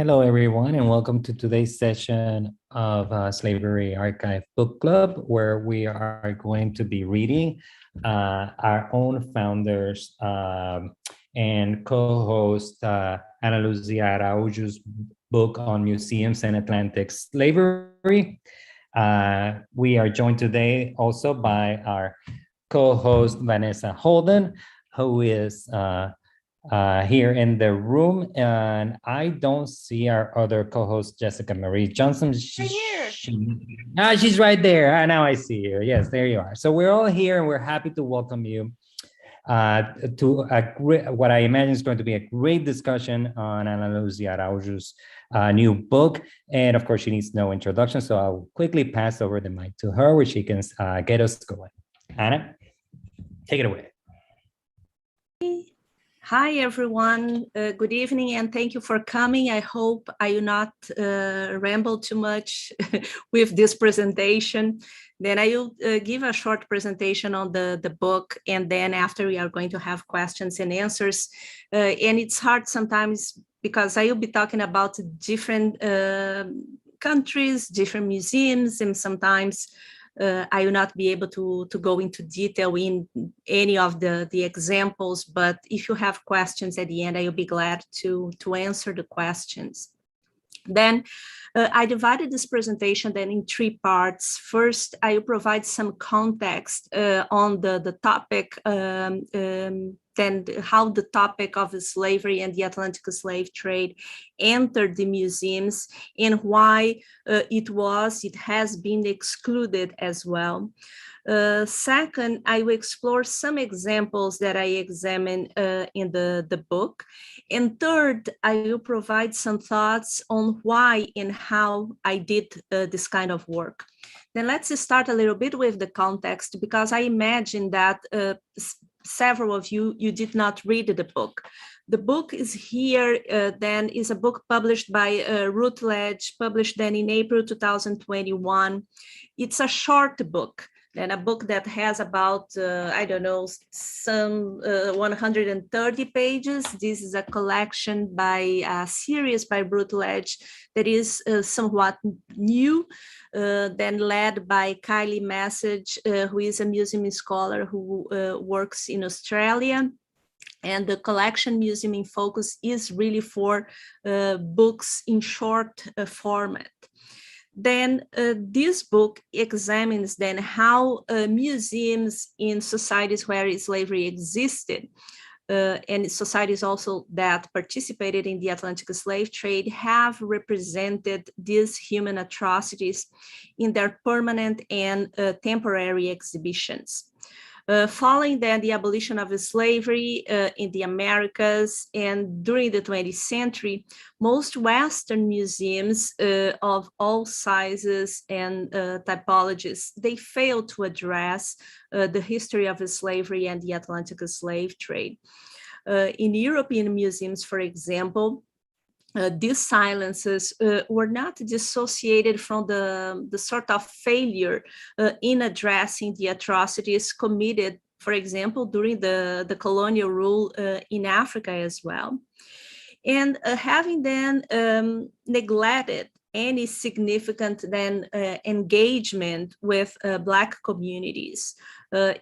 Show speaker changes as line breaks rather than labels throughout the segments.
Hello, everyone, and welcome to today's session of Slavery Archive Book Club, where we are going to be reading our own founders and co-host Ana Lucia Araujo's book on museums and Atlantic slavery. We are joined today also by our co-host Vanessa Holden, who is here in the room, and I don't see our other co-host Jessica Marie Johnson. She's right there. Now I see you. Yes, there you are. So we're all here, and we're happy to welcome you to what I imagine is going to be a great discussion on Ana Lucia Araujo's new book. And of course, she needs no introduction, so I'll quickly pass over the mic to her, where she can get us going. Ana, take it away.
Hi, everyone. Good evening, and thank you for coming. I hope I will not ramble too much with this presentation. Then I will give a short presentation on the book, and then after we are going to have questions and answers. And it's hard sometimes because I will be talking about different countries, different museums, and sometimes I will not be able to go into detail in any of the examples, but if you have questions at the end, I will be glad to answer the questions. Then I divided this presentation then in three parts. First, I will provide some context on the topic, then how the topic of slavery and the Atlantic slave trade entered the museums and why it has been excluded as well. Second, I will explore some examples that I examined in the book. And third, I will provide some thoughts on why and how I did this kind of work. Then let's start a little bit with the context, because I imagine that several of you did not read the book. The book is here, then is a book published by Routledge, published then in April 2021. It's a short book, and a book that has about, I don't know, some 130 pages. This is a collection by a series by Routledge that is somewhat new, then led by Kylie Message, who is a museum scholar who works in Australia. And the collection Museum in Focus is really for books in short format. Then this book examines then how museums in societies where slavery existed and societies also that participated in the Atlantic slave trade have represented these human atrocities in their permanent and temporary exhibitions. Following then the abolition of slavery in the Americas and during the 20th century, most Western museums of all sizes and typologies, they failed to address the history of slavery and the Atlantic slave trade. In European museums, for example, these silences were not dissociated from the sort of failure in addressing the atrocities committed, for example, during the colonial rule in Africa as well. And having then neglected any significant then engagement with Black communities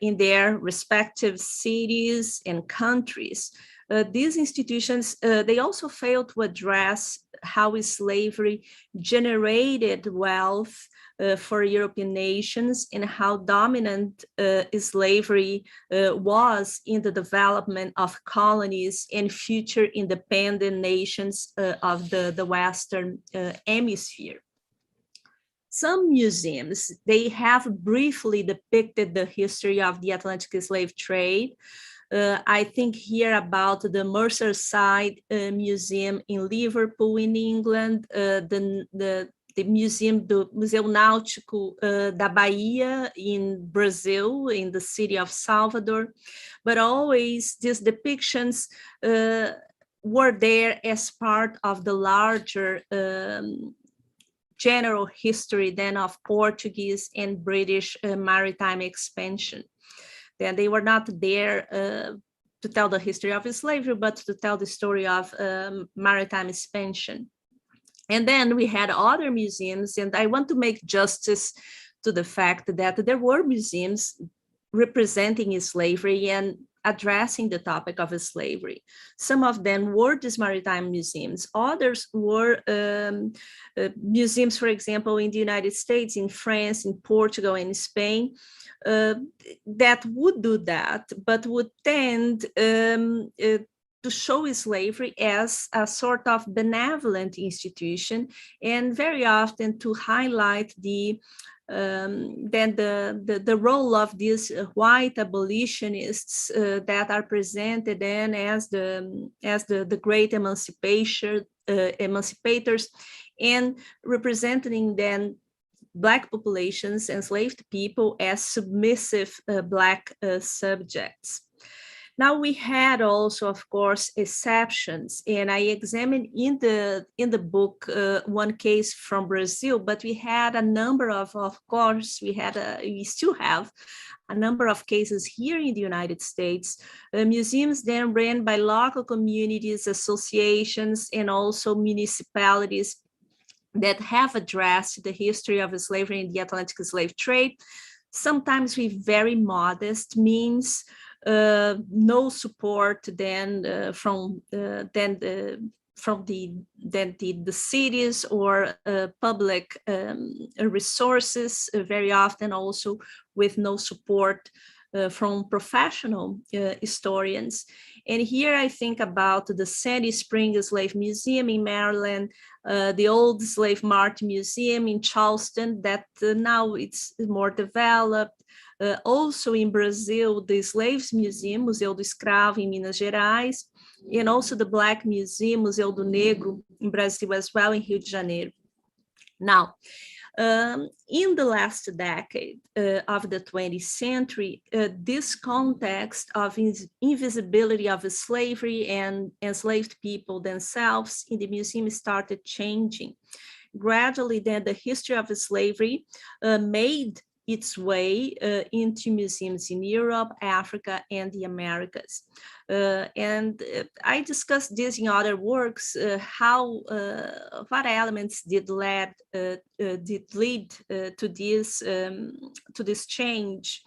in their respective cities and countries, these institutions, they also failed to address how slavery generated wealth for European nations and how dominant slavery was in the development of colonies and future independent nations of the Western Hemisphere. Some museums, they have briefly depicted the history of the Atlantic slave trade. I think here about the Merseyside Museum in Liverpool in England, the museum, do Museu Náutico da Bahia in Brazil, in the city of Salvador, but always these depictions were there as part of the larger general history then of Portuguese and British maritime expansion. Then they were not there to tell the history of slavery, but to tell the story of maritime expansion. And then we had other museums, and I want to make justice to the fact that there were museums representing slavery and addressing the topic of slavery. Some of them were these maritime museums. Others were museums, for example, in the United States, in France, in Portugal, and Spain, that would do that, but would tend to show slavery as a sort of benevolent institution, and very often to highlight the role of these white abolitionists that are presented then as the great emancipators, and representing then Black populations, enslaved people, as submissive Black subjects. Now we had also, of course, exceptions, and I examined in the book one case from Brazil, but we had a number of course, we still have a number of cases here in the United States, museums then ran by local communities, associations, and also municipalities that have addressed the history of slavery and the Atlantic slave trade, sometimes with very modest means. No support then from the cities or public resources, very often also with no support from professional historians. And here I think about the Sandy Spring Slave Museum in Maryland, the Old Slave Mart Museum in Charleston, that now it's more developed. Also in Brazil, the Slaves Museum, Museu do Escravo in Minas Gerais, and also the Black Museum, Museu do Negro in Brazil as well, in Rio de Janeiro. Now, in the last decade of the 20th century, this context of invisibility of slavery and enslaved people themselves in the museum started changing. Gradually, then the history of slavery made its way into museums in Europe, Africa, and the Americas. And I discussed this in other works, what elements did lead to this change.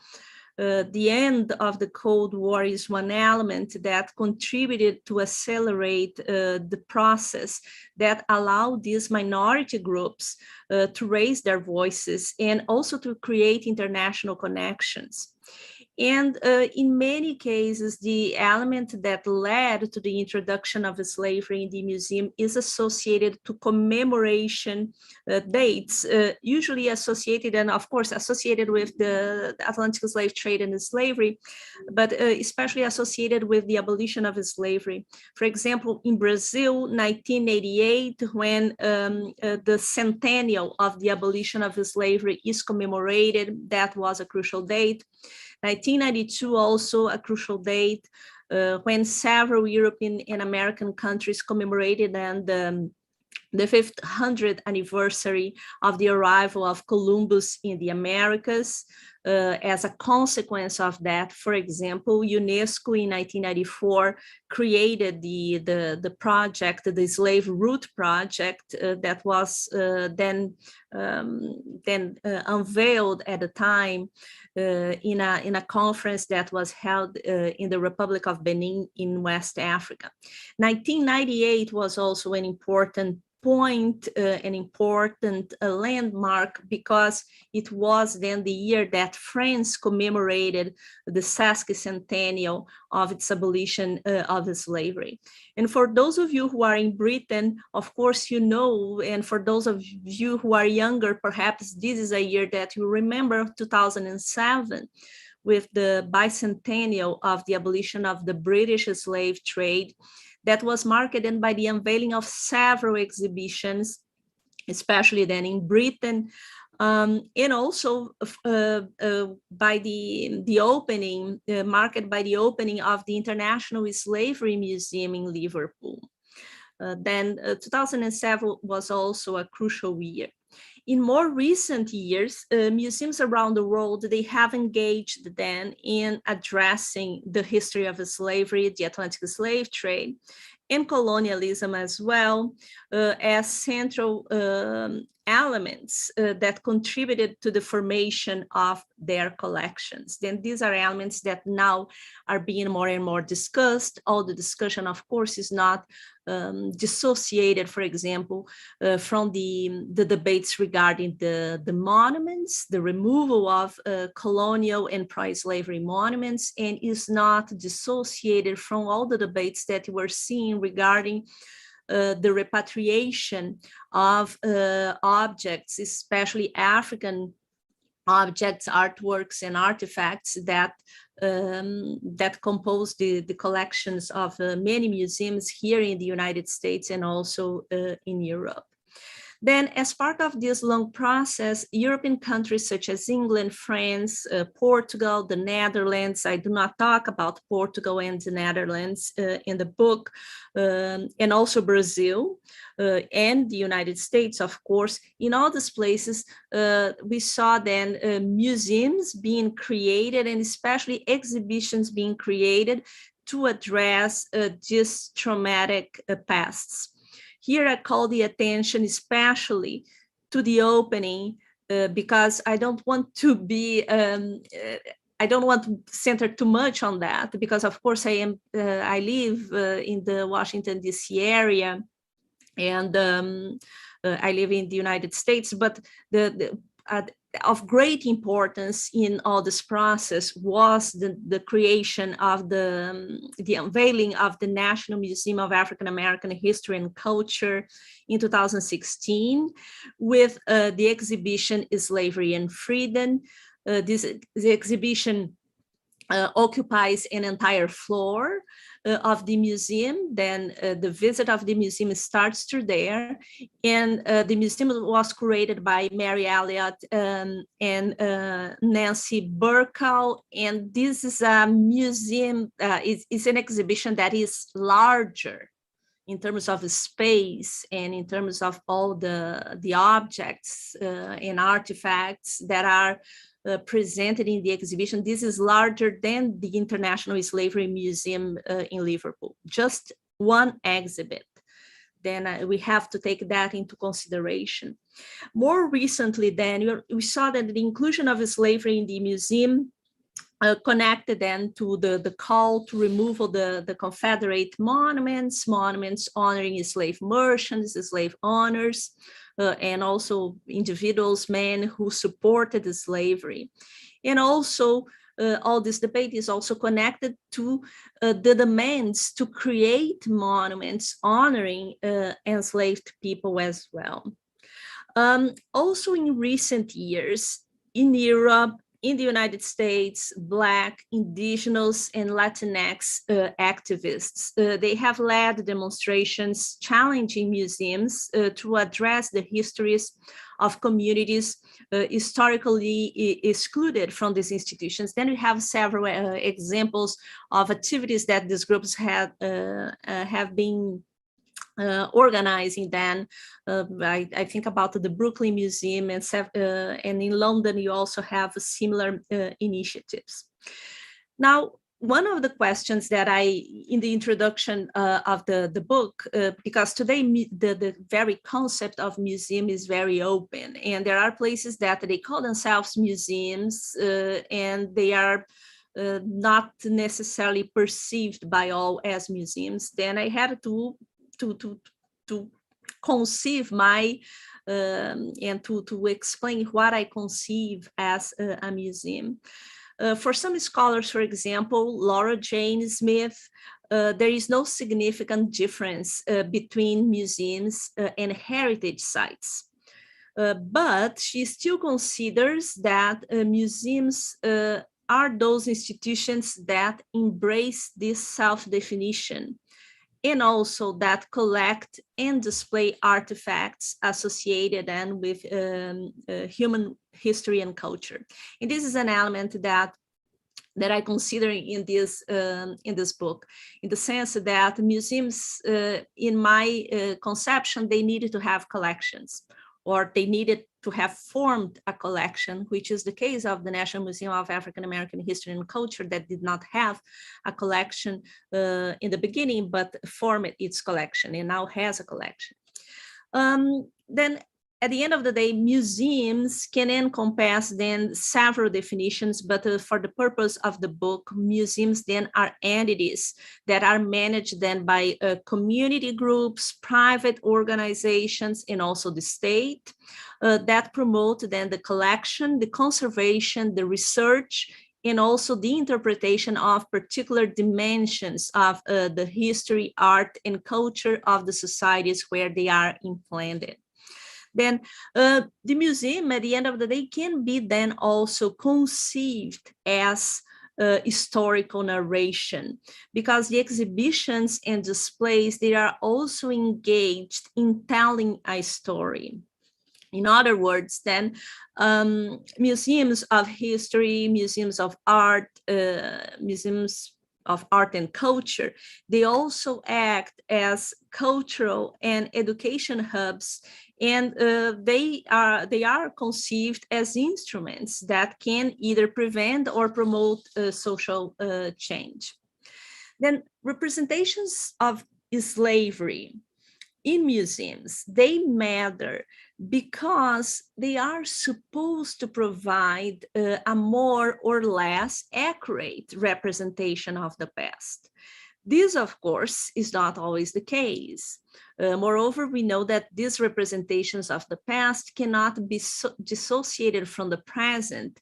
The end of the Cold War is one element that contributed to accelerate the process that allowed these minority groups to raise their voices and also to create international connections. And in many cases, the element that led to the introduction of slavery in the museum is associated to commemoration dates, usually associated, and of course associated with the Atlantic slave trade and the slavery, but especially associated with the abolition of slavery. For example, in Brazil, 1988, when the centennial of the abolition of slavery is commemorated, that was a crucial date. 1992, also a crucial date, when several European and American countries commemorated and the 500th anniversary of the arrival of Columbus in the Americas. As a consequence of that, for example, UNESCO in 1994 created the project, the Slave Route Project, that was then unveiled at the time in a conference that was held in the Republic of Benin in West Africa. 1998 was also an important point, an important landmark, because it was then the year that France commemorated the sesquicentennial of its abolition of slavery. And for those of you who are in Britain, of course, you know, and for those of you who are younger, perhaps this is a year that you remember, 2007, with the bicentennial of the abolition of the British slave trade, that was marked then by the unveiling of several exhibitions, especially then in Britain, and also by the opening, marked by the opening of the International Slavery Museum in Liverpool. Then 2007 was also a crucial year. In more recent years, museums around the world, they have engaged then in addressing the history of slavery, the Atlantic slave trade, and colonialism as well as central elements that contributed to the formation of their collections. Then these are elements that now are being more and more discussed. All the discussion, of course, is not dissociated, for example, from the debates regarding the monuments, the removal of colonial and pro-slavery monuments, and is not dissociated from all the debates that we're seeing regarding the repatriation of objects, especially African objects, artworks, and artifacts that that compose the collections of many museums here in the United States and also in Europe. Then, as part of this long process, European countries such as England, France, Portugal, the Netherlands — I do not talk about Portugal and the Netherlands in the book, and also Brazil and the United States, of course. In all these places, we saw then museums being created, and especially exhibitions being created to address these traumatic pasts. Here I call the attention especially to the opening because I don't want to be, I don't want to center too much on that, because of course I live in the Washington, D.C. area, and I live in the United States, but of great importance in all this process was the creation of the unveiling of the National Museum of African American History and Culture in 2016 with the exhibition Slavery and Freedom. The exhibition occupies an entire floor of the museum. Then the visit of the museum starts through there, and the museum was curated by Mary Elliott and Nancy Burkow, and this is a museum, it's an exhibition that is larger in terms of the space and in terms of all the objects and artifacts that are presented in the exhibition. This is larger than the International Slavery Museum in Liverpool, just one exhibit. Then we have to take that into consideration. More recently, then, we saw that the inclusion of slavery in the museum connected then to the call to removal the Confederate monuments honoring slave merchants, slave owners, and also individuals, men who supported the slavery. And also, all this debate is also connected to the demands to create monuments honoring enslaved people as well. Also in recent years, in Europe, in the United States, Black, Indigenous, and Latinx activists, they have led demonstrations challenging museums to address the histories of communities historically excluded from these institutions. Then we have several examples of activities that these groups have been organizing. Then I think about the Brooklyn Museum, and in London you also have similar initiatives. Now, one of the questions that in the introduction of the book, because today the very concept of museum is very open, and there are places that they call themselves museums, and they are not necessarily perceived by all as museums. Then I had to conceive my and to explain what I conceive as a museum. For some scholars, for example, Laura Jane Smith, there is no significant difference between museums and heritage sites. But she still considers that museums are those institutions that embrace this self-definition, and also that collect and display artifacts associated and with human history and culture. And this is an element that I consider in this book, in the sense that museums, in my conception, they needed to have collections, or they needed to have formed a collection, which is the case of the National Museum of African American History and Culture, that did not have a collection in the beginning, but formed its collection and now has a collection. Then at the end of the day, museums can encompass then several definitions, but for the purpose of the book, museums then are entities that are managed then by community groups, private organizations, and also the state that promote then the collection, the conservation, the research, and also the interpretation of particular dimensions of the history, art, and culture of the societies where they are implanted. Then the museum at the end of the day can be then also conceived as historical narration, because the exhibitions and displays, they are also engaged in telling a story. In other words, then museums of history, museums of art, museums of art and culture, they also act as cultural and education hubs, and they are conceived as instruments that can either prevent or promote social change. Then representations of slavery in museums, they matter because they are supposed to provide a more or less accurate representation of the past. This, of course, is not always the case. Moreover, we know that these representations of the past cannot be dissociated from the present,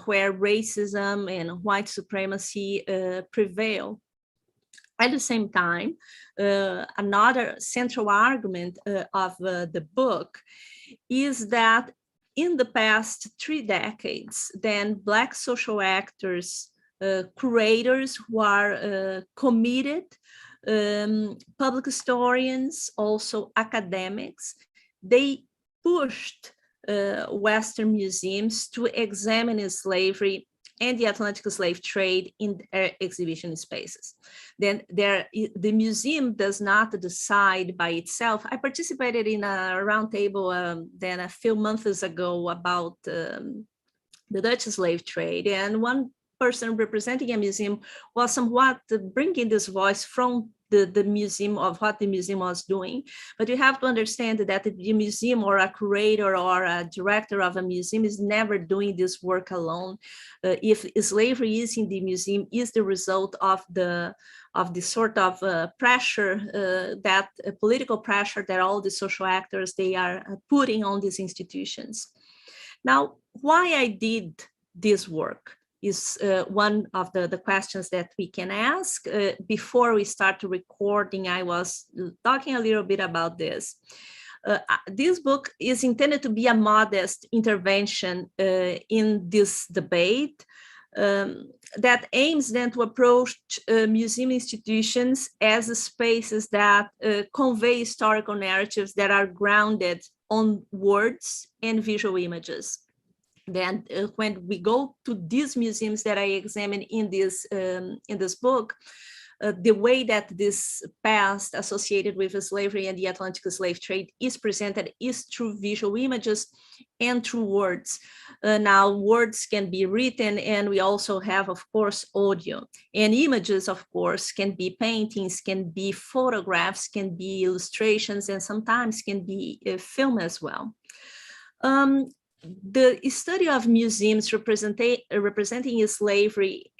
where racism and white supremacy prevail. At the same time, another central argument of the book is that in the past 3 decades, then Black social actors, curators who are committed, public historians, also academics, they pushed Western museums to examine slavery and the Atlantic slave trade in exhibition spaces. Then the museum does not decide by itself. I participated in a roundtable then a few months ago about the Dutch slave trade, and one person representing a museum was somewhat bringing this voice from the museum of what the museum was doing. But you have to understand that the museum or a curator or a director of a museum is never doing this work alone. If slavery is in the museum, is the result of the sort of pressure, that political pressure that all the social actors, they are putting on these institutions. Now, why I did this work is one of the questions that we can ask. Before we start recording, I was talking a little bit about this. This book is intended to be a modest intervention in this debate that aims then to approach museum institutions as spaces that convey historical narratives that are grounded on words and visual images. Then when we go to these museums that I examine in this book, the way that this past associated with slavery and the Atlantic slave trade is presented is through visual images and through words. Now, words can be written, and we also have, of course, audio. And images, of course, can be paintings, can be photographs, can be illustrations, and sometimes can be film as well. The study of museums representing slavery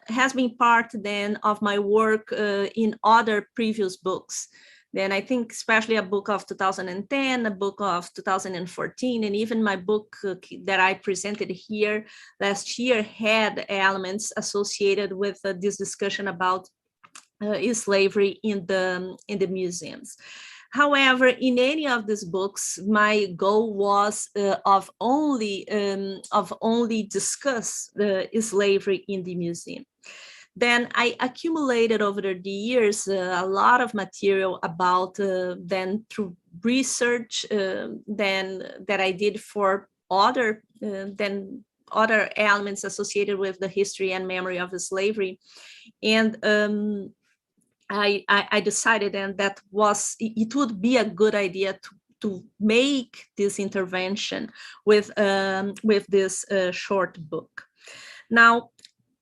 has been part then of my work in other previous books. Then I think especially a book of 2010, a book of 2014, and even my book that I presented here last year had elements associated with this discussion about slavery in the museums. However, in any of these books, my goal was of only discuss slavery in the museum. Then I accumulated over the years a lot of material about then through research then that I did for other elements associated with the history and memory of slavery, and I decided then that it would be a good idea to make this intervention with this short book. Now,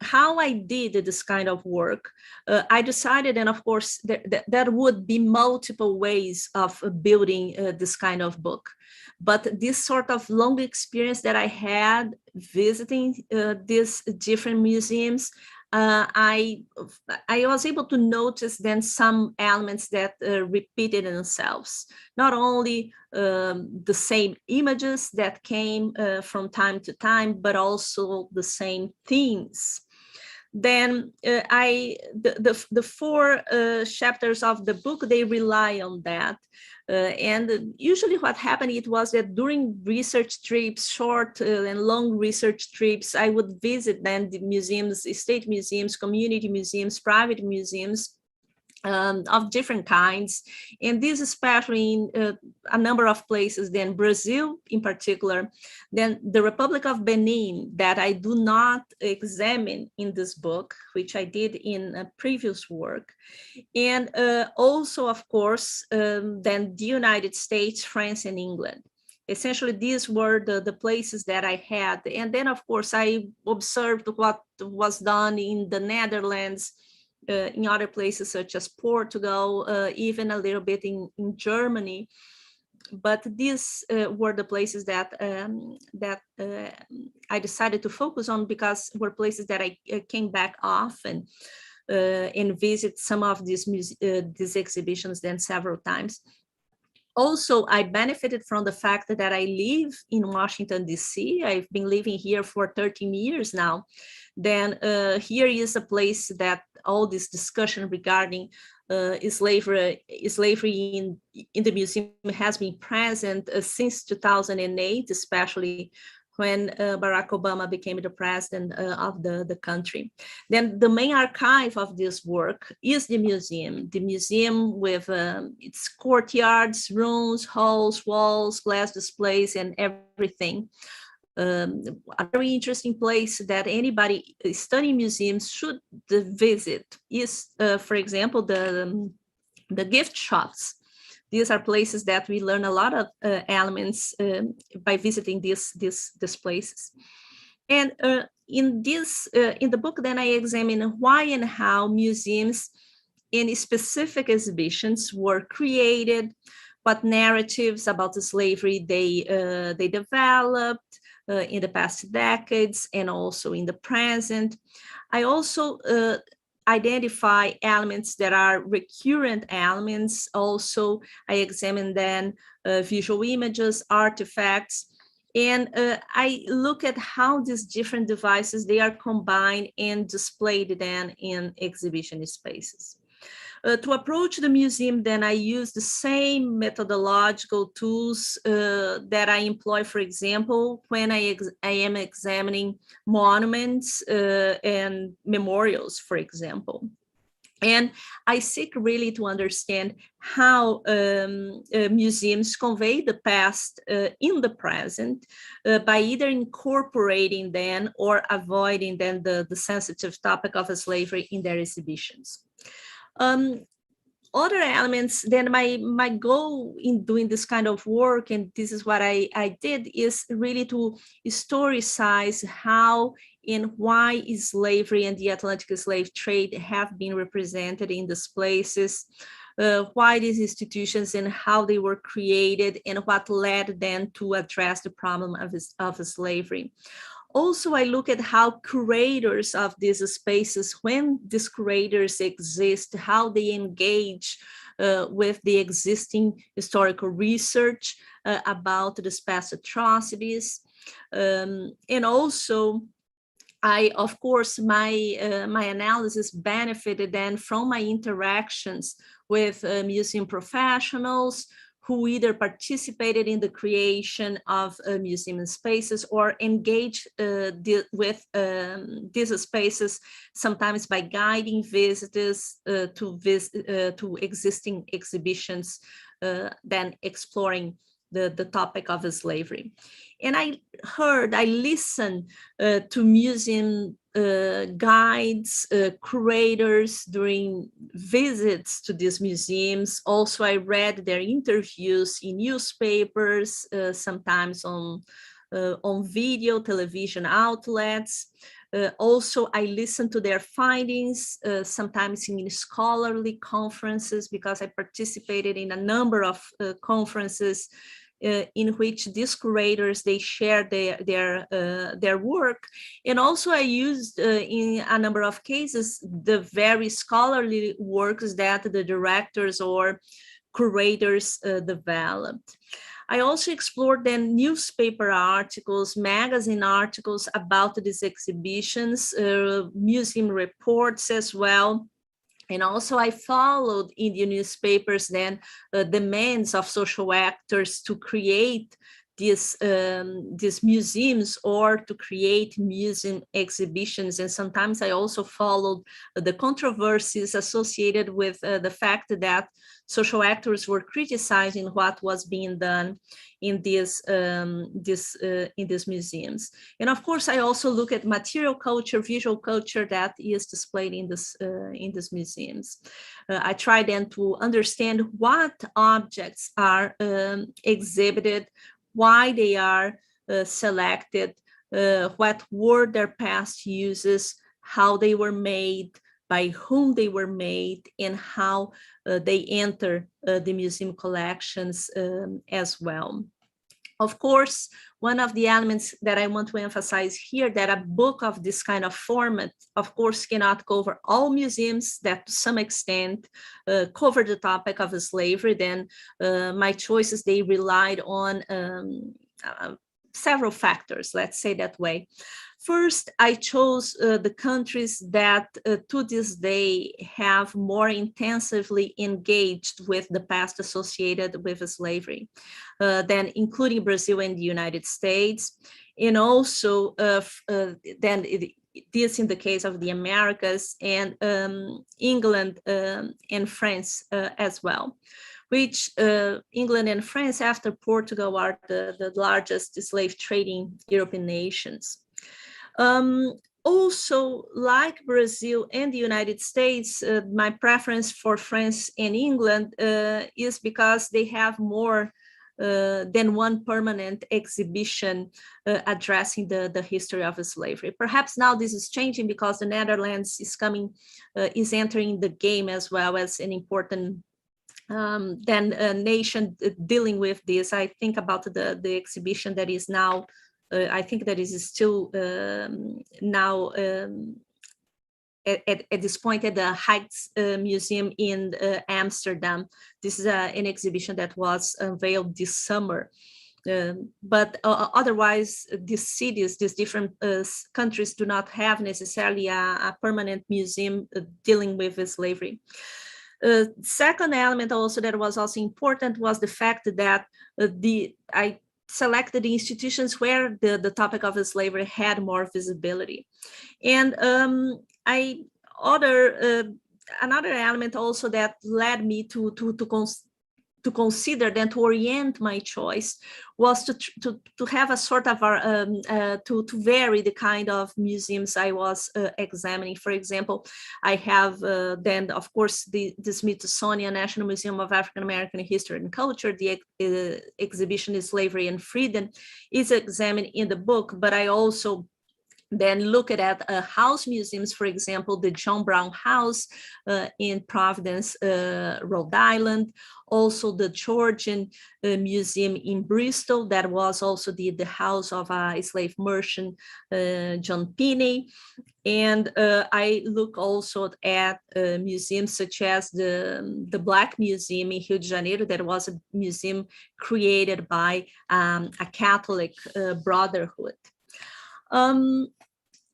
how I did this kind of work, I decided, and of course, there would be multiple ways of building this kind of book. But this sort of long experience that I had visiting these different museums, I was able to notice then some elements that repeated themselves. Not only the same images that came from time to time, but also the same themes. Then the four chapters of the book, they rely on that. And usually what happened, it was that during research trips, short and long research trips, I would visit then the museums, state museums, community museums, private museums, of different kinds, and this especially in a number of places, then Brazil in particular, then the Republic of Benin, that I do not examine in this book, which I did in a previous work, and also, of course, then the United States, France, and England. Essentially, these were the places that I had. And then, of course, I observed what was done in the Netherlands, in other places such as Portugal, even a little bit in Germany. But these were the places that I decided to focus on, because were places that I came back often and visit some of these exhibitions then several times. Also, I benefited from the fact that I live in Washington, D.C. I've been living here for 13 years now. Then here is a place that all this discussion regarding slavery in the museum has been present since 2008, especially when Barack Obama became the president of the country. Then the main archive of this work is the museum with its courtyards, rooms, halls, walls, glass displays, and everything. A very interesting place that anybody studying museums should visit is, for example, the gift shops. These are places that we learn a lot of elements by visiting these places. And in the book, then I examine why and how museums in specific exhibitions were created, what narratives about the slavery they developed in the past decades and also in the present. I also identify elements that are recurrent elements. Also, I examine then visual images, artifacts, and I look at how these different devices, they are combined and displayed then in exhibition spaces. To approach the museum, then I use the same methodological tools that I employ, for example, when I am examining monuments and memorials, for example. And I seek really to understand how museums convey the past in the present by either incorporating then or avoiding then the sensitive topic of slavery in their exhibitions. Other elements, then my goal in doing this kind of work, and this is what I did, is really to historicize how and why slavery and the Atlantic slave trade have been represented in these places, why these institutions and how they were created, and what led them to address the problem of slavery. Also, I look at how curators of these spaces, when these curators exist, how they engage with the existing historical research about these past atrocities. And also, of course, my analysis benefited then from my interactions with museum professionals who either participated in the creation of museum spaces or engaged with these spaces, sometimes by guiding visitors to existing exhibitions, then exploring the topic of slavery. And I listened to museum guides, curators during visits to these museums. Also, I read their interviews in newspapers, sometimes on video, television outlets. Also, I listened to their findings, sometimes in scholarly conferences, because I participated in a number of conferences in which these curators, they share their work. And also I used in a number of cases the very scholarly works that the directors or curators developed. I also explored then newspaper articles, magazine articles about these exhibitions, museum reports as well. And also I followed in the newspapers then demands of social actors to create these museums or to create museum exhibitions. And sometimes I also followed the controversies associated with the fact that social actors were criticizing what was being done in these museums. And of course, I also look at material culture, visual culture that is displayed in these museums. I try then to understand what objects are exhibited, why they are selected, what were their past uses, how they were made, by whom they were made, and how they enter the museum collections as well. Of course, one of the elements that I want to emphasize here, that a book of this kind of format, of course, cannot cover all museums that to some extent cover the topic of slavery. Then my choices, they relied on several factors, let's say that way. First, I chose the countries that to this day have more intensively engaged with the past associated with slavery, then including Brazil and the United States. And also then this in the case of the Americas, and England and France as well, which England and France after Portugal are the largest slave trading European nations. Also, like Brazil and the United States, my preference for France and England is because they have more than one permanent exhibition addressing the history of slavery. Perhaps now this is changing because the Netherlands is entering the game as well as an important nation dealing with this. I think about the exhibition that is now, I think that is still now at this point at the Heights Museum in Amsterdam. This is an exhibition that was unveiled this summer. But otherwise, these cities, these different countries do not have necessarily a permanent museum dealing with slavery. Second element also that was also important was the fact that I selected the institutions where the topic of slavery had more visibility. And another element also that led me to consider, then to orient my choice, was to have a sort of to vary the kind of museums I was examining. For example, I have then, of course, the Smithsonian National Museum of African American History and Culture. The exhibition is Slavery and Freedom is examined in the book, but I also then look at house museums, for example, the John Brown House in Providence, Rhode Island, also the Georgian Museum in Bristol, that was also the house of a slave merchant, John Pinney. And I look also at museums such as the Black Museum in Rio de Janeiro, that was a museum created by a Catholic brotherhood.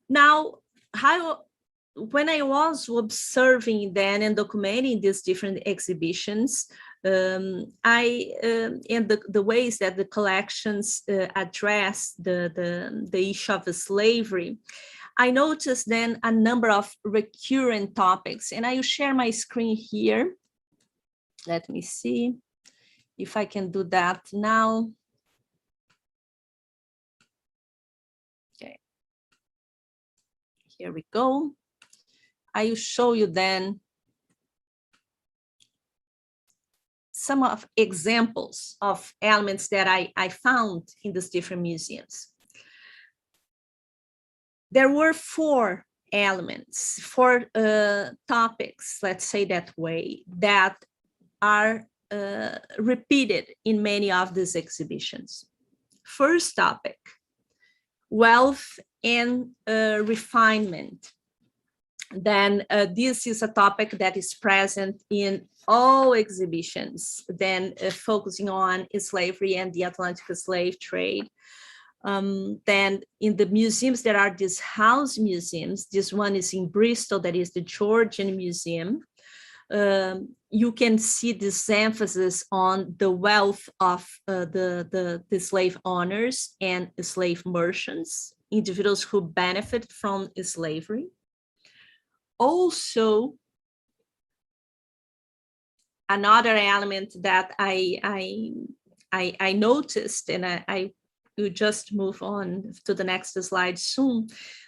Now, when I was observing then and documenting these different exhibitions, and the ways that the collections address the issue of slavery, I noticed then a number of recurrent topics, and I will share my screen here. Let me see if I can do that now. Here we go. I will show you then some of examples of elements that I found in these different museums. There were four elements, four topics, let's say that way, that are repeated in many of these exhibitions. First topic, wealth and refinement. Then this is a topic that is present in all exhibitions, then focusing on slavery and the Atlantic slave trade. Then in the museums, there are these house museums. This one is in Bristol, that is the Georgian Museum. You can see this emphasis on the wealth of the slave owners and slave merchants, individuals who benefit from slavery. Also, another element that I noticed, and I will just move on to the next slide soon.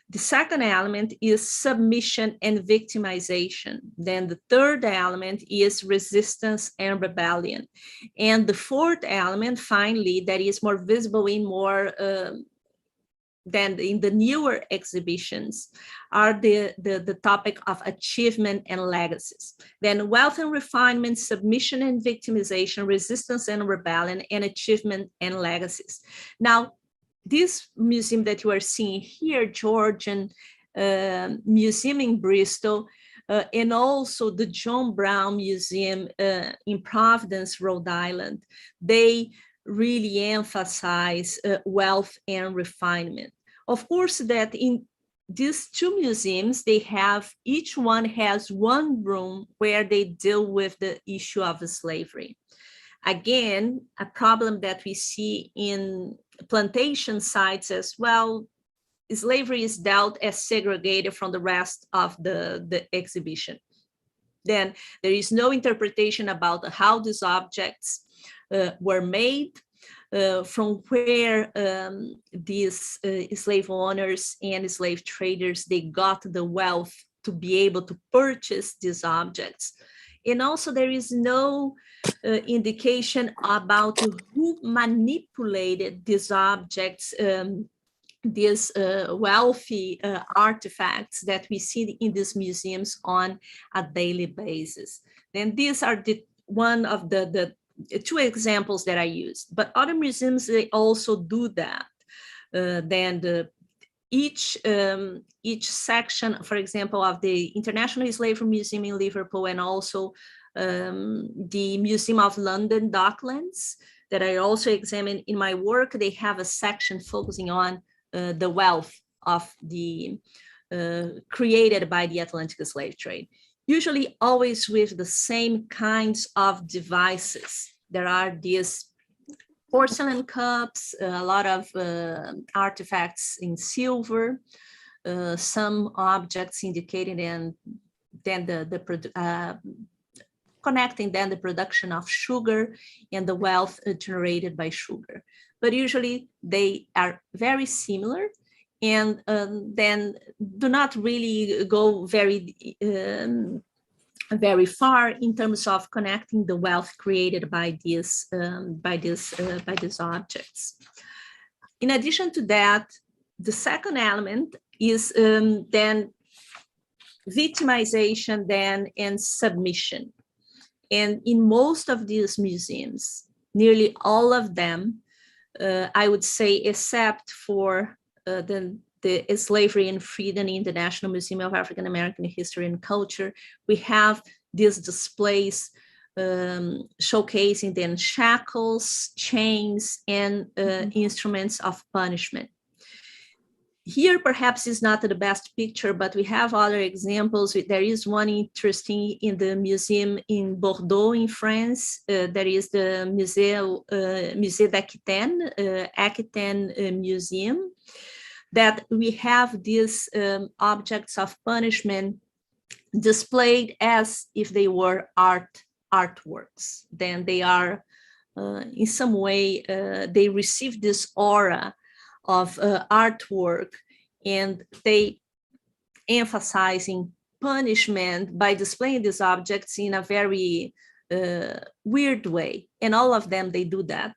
The second element is submission and victimization. Then the third element is resistance and rebellion. And the fourth element, finally, that is more visible in more than in the newer exhibitions, are the topic of achievement and legacies. Then wealth and refinement, submission and victimization, resistance and rebellion, and achievement and legacies. Now, this museum that you are seeing here, Georgian Museum in Bristol, and also the John Brown Museum in Providence, Rhode Island, they really emphasize wealth and refinement. Of course, that in these two museums, they have, each one has one room where they deal with the issue of slavery. Again, a problem that we see in plantation sites as well, slavery is dealt as segregated from the rest of the exhibition. Then there is no interpretation about how these objects were made, from where these slave owners and slave traders, they got the wealth to be able to purchase these objects. And also there is no indication about who manipulated these objects, these wealthy artifacts that we see in these museums on a daily basis. Then these are one of the two examples that I used, but other museums, they also do that. Then each section, for example, of the International Slavery Museum in Liverpool, and also the Museum of London Docklands, that I also examined in my work, they have a section focusing on the wealth of the created by the Atlantic slave trade. Usually always with the same kinds of devices. There are these porcelain cups, a lot of artifacts in silver, some objects indicated, and then connecting then the production of sugar and the wealth generated by sugar. But usually they are very similar, and then do not really go very far in terms of connecting the wealth created by these objects. In addition to that, the second element is then victimization then and submission. And in most of these museums, nearly all of them, I would say, except for the Slavery and Freedom in the National Museum of African American History and Culture, we have these displays showcasing then shackles, chains, and instruments of punishment. Here, perhaps is not the best picture, but we have other examples. There is one interesting in the museum in Bordeaux, in France. There is the Musée d'Aquitaine Museum, that we have these objects of punishment displayed as if they were artworks. Then they are, in some way, they receive this aura of artwork, and they emphasizing punishment by displaying these objects in a very weird way. And all of them, they do that.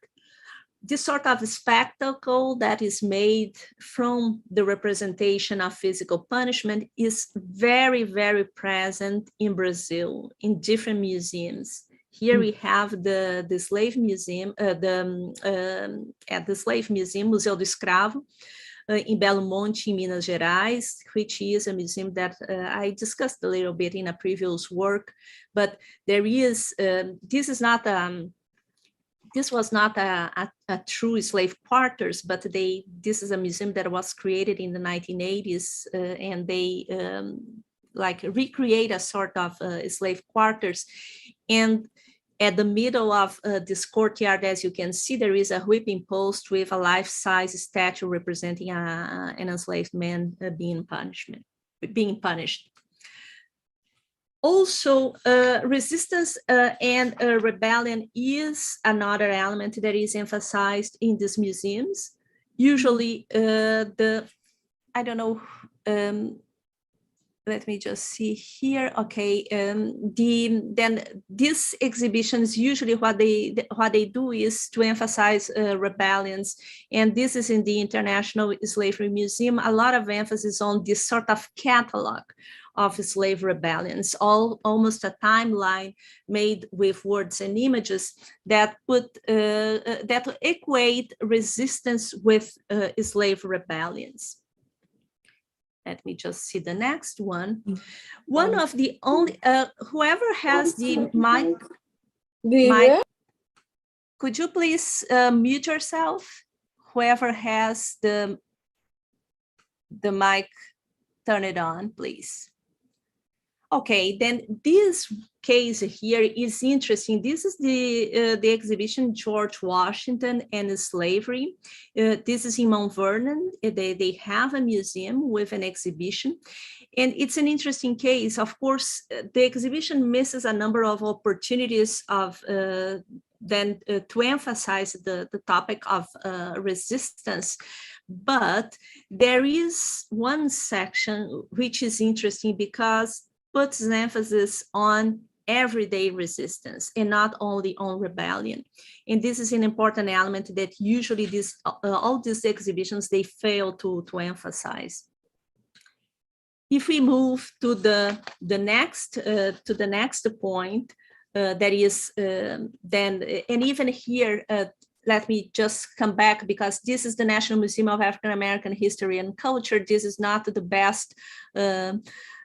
This sort of spectacle that is made from the representation of physical punishment is very, very present in Brazil, in different museums. Here we have the Slave Museum, at the Slave Museum, Museu do Escravo, in Belo Monte, in Minas Gerais, which is a museum that I discussed a little bit in a previous work, but there is, this was not a true slave quarters, but this is a museum that was created in the 1980s, and they like recreate a sort of slave quarters. And at the middle of this courtyard, as you can see, there is a whipping post with a life-size statue representing an enslaved man being punished. Also, resistance and rebellion is another element that is emphasized in these museums. Usually, I don't know, let me just see here. Okay, then these exhibitions, usually what they do is to emphasize rebellions, and this is in the International Slavery Museum, a lot of emphasis on this sort of catalog of slave rebellions, almost a timeline made with words and images that that equate resistance with slave rebellions. Let me just see the next one. One of the only, whoever has the mic, could you please mute yourself? Whoever has the mic, turn it on, please. Okay, then this case here is interesting. This is the exhibition George Washington and Slavery. This is in Mount Vernon. They have a museum with an exhibition. And it's an interesting case. Of course, the exhibition misses a number of opportunities of to emphasize the topic of resistance. But there is one section which is interesting because puts an emphasis on everyday resistance and not only on rebellion. And this is an important element that usually all these exhibitions, they fail to emphasize. If we move to the next point, that is then, and even here, let me just come back because this is the National Museum of African American History and Culture. This is not the best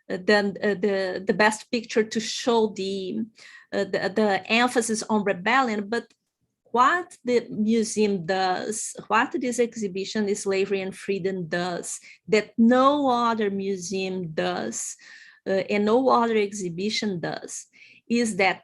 the best picture to show the emphasis on rebellion, but what the museum does, what this exhibition Slavery and Freedom does, that no other museum does, and no other exhibition does, is that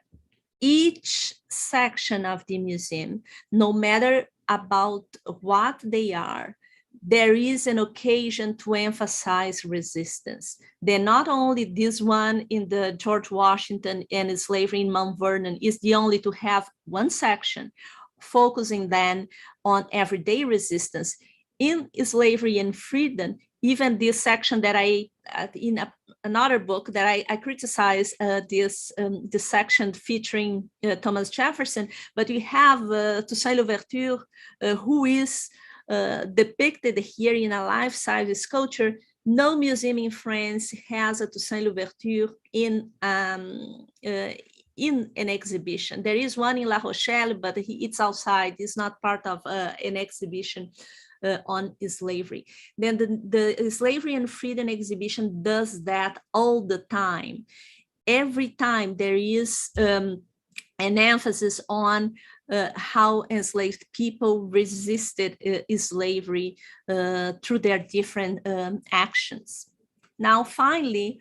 each section of the museum, no matter about what they are, there is an occasion to emphasize resistance. Then not only this one in the George Washington and Slavery in Mount Vernon is the only to have one section focusing then on everyday resistance. In Slavery and Freedom, even this section that in another book that I criticize this section featuring Thomas Jefferson, but we have Toussaint Louverture, who is depicted here in a life-size sculpture. No museum in France has a Toussaint Louverture in an exhibition. There is one in La Rochelle, but it's outside. It's not part of an exhibition on slavery. Then the Slavery and Freedom exhibition does that all the time. Every time there is an emphasis on how enslaved people resisted slavery through their different actions. Now, finally,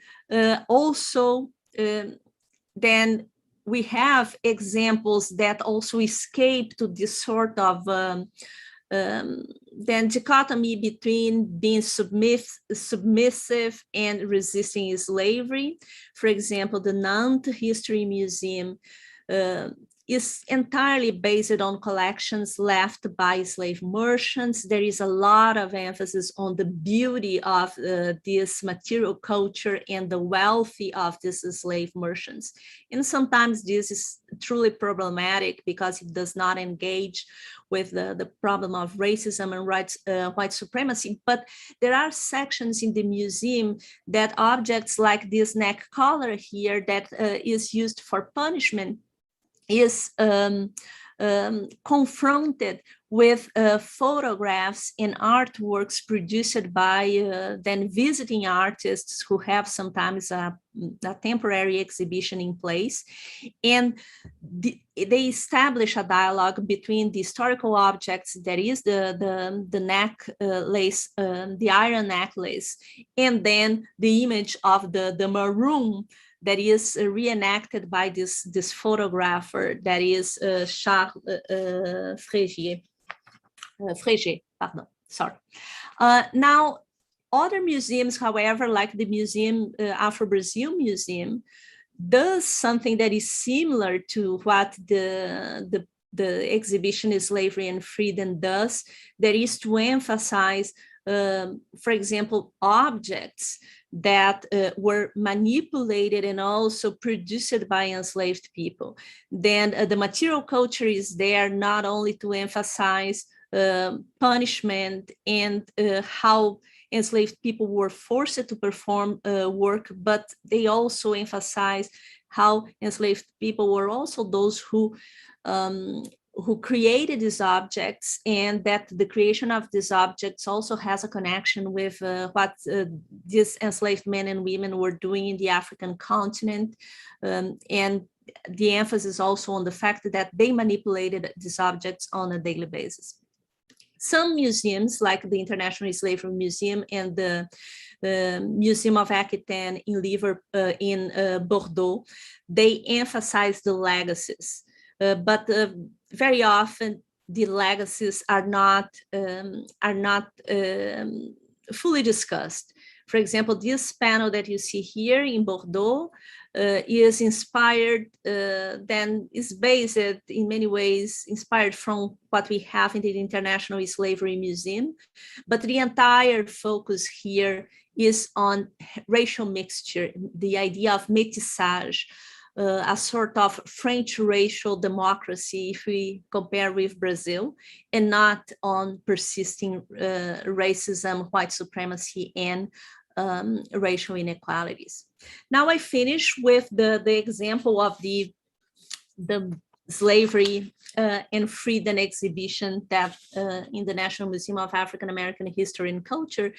also, then we have examples that also escape to this sort of then dichotomy between being submissive and resisting slavery. For example, the Nantes History Museum is entirely based on collections left by slave merchants. There is a lot of emphasis on the beauty of this material culture and the wealthy of these slave merchants. And sometimes this is truly problematic because it does not engage with the problem of racism and white supremacy. But there are sections in the museum that objects like this neck collar here that is used for punishment is confronted with photographs and artworks produced by then visiting artists who have sometimes a temporary exhibition in place. And they establish a dialogue between the historical objects, that is the necklace, the iron necklace, and then the image of the maroon that is reenacted by this photographer, that is Charles Frege, pardon, sorry. Now, other museums, however, like the museum, Afro-Brazil Museum, does something that is similar to what the exhibition Slavery and Freedom does, that is to emphasize, for example, objects that were manipulated and also produced by enslaved people. Then the material culture is there not only to emphasize punishment and how enslaved people were forced to perform work, but they also emphasize how enslaved people were also those who created these objects, and that the creation of these objects also has a connection with what these enslaved men and women were doing in the African continent. And the emphasis also on the fact that they manipulated these objects on a daily basis. Some museums, like the International Slavery Museum and the Museum of Aquitaine in Bordeaux, they emphasize the legacies. But very often the legacies are not fully discussed. For example, this panel that you see here in Bordeaux is inspired, then is based in many ways, inspired from what we have in the International Slavery Museum. But the entire focus here is on racial mixture, the idea of métissage, a sort of French racial democracy if we compare with Brazil, and not on persisting racism, white supremacy, and racial inequalities. Now I finish with the example of the Slavery and Freedom exhibition that in the National Museum of African American History and Culture,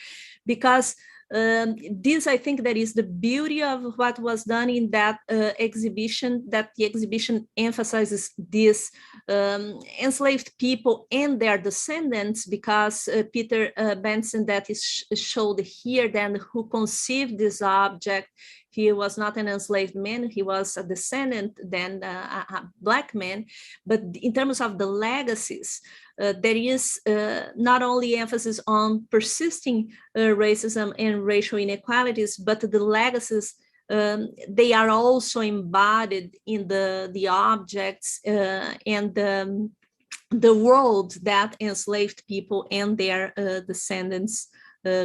because this, I think, that is the beauty of what was done in that exhibition, that the exhibition emphasizes these enslaved people and their descendants, because Peter Benson, that is showed here, then who conceived this object, he was not an enslaved man, he was a descendant, then a Black man. But in terms of the legacies, there is not only emphasis on persisting racism and racial inequalities, but the legacies, they are also embodied in the objects and the world that enslaved people and their descendants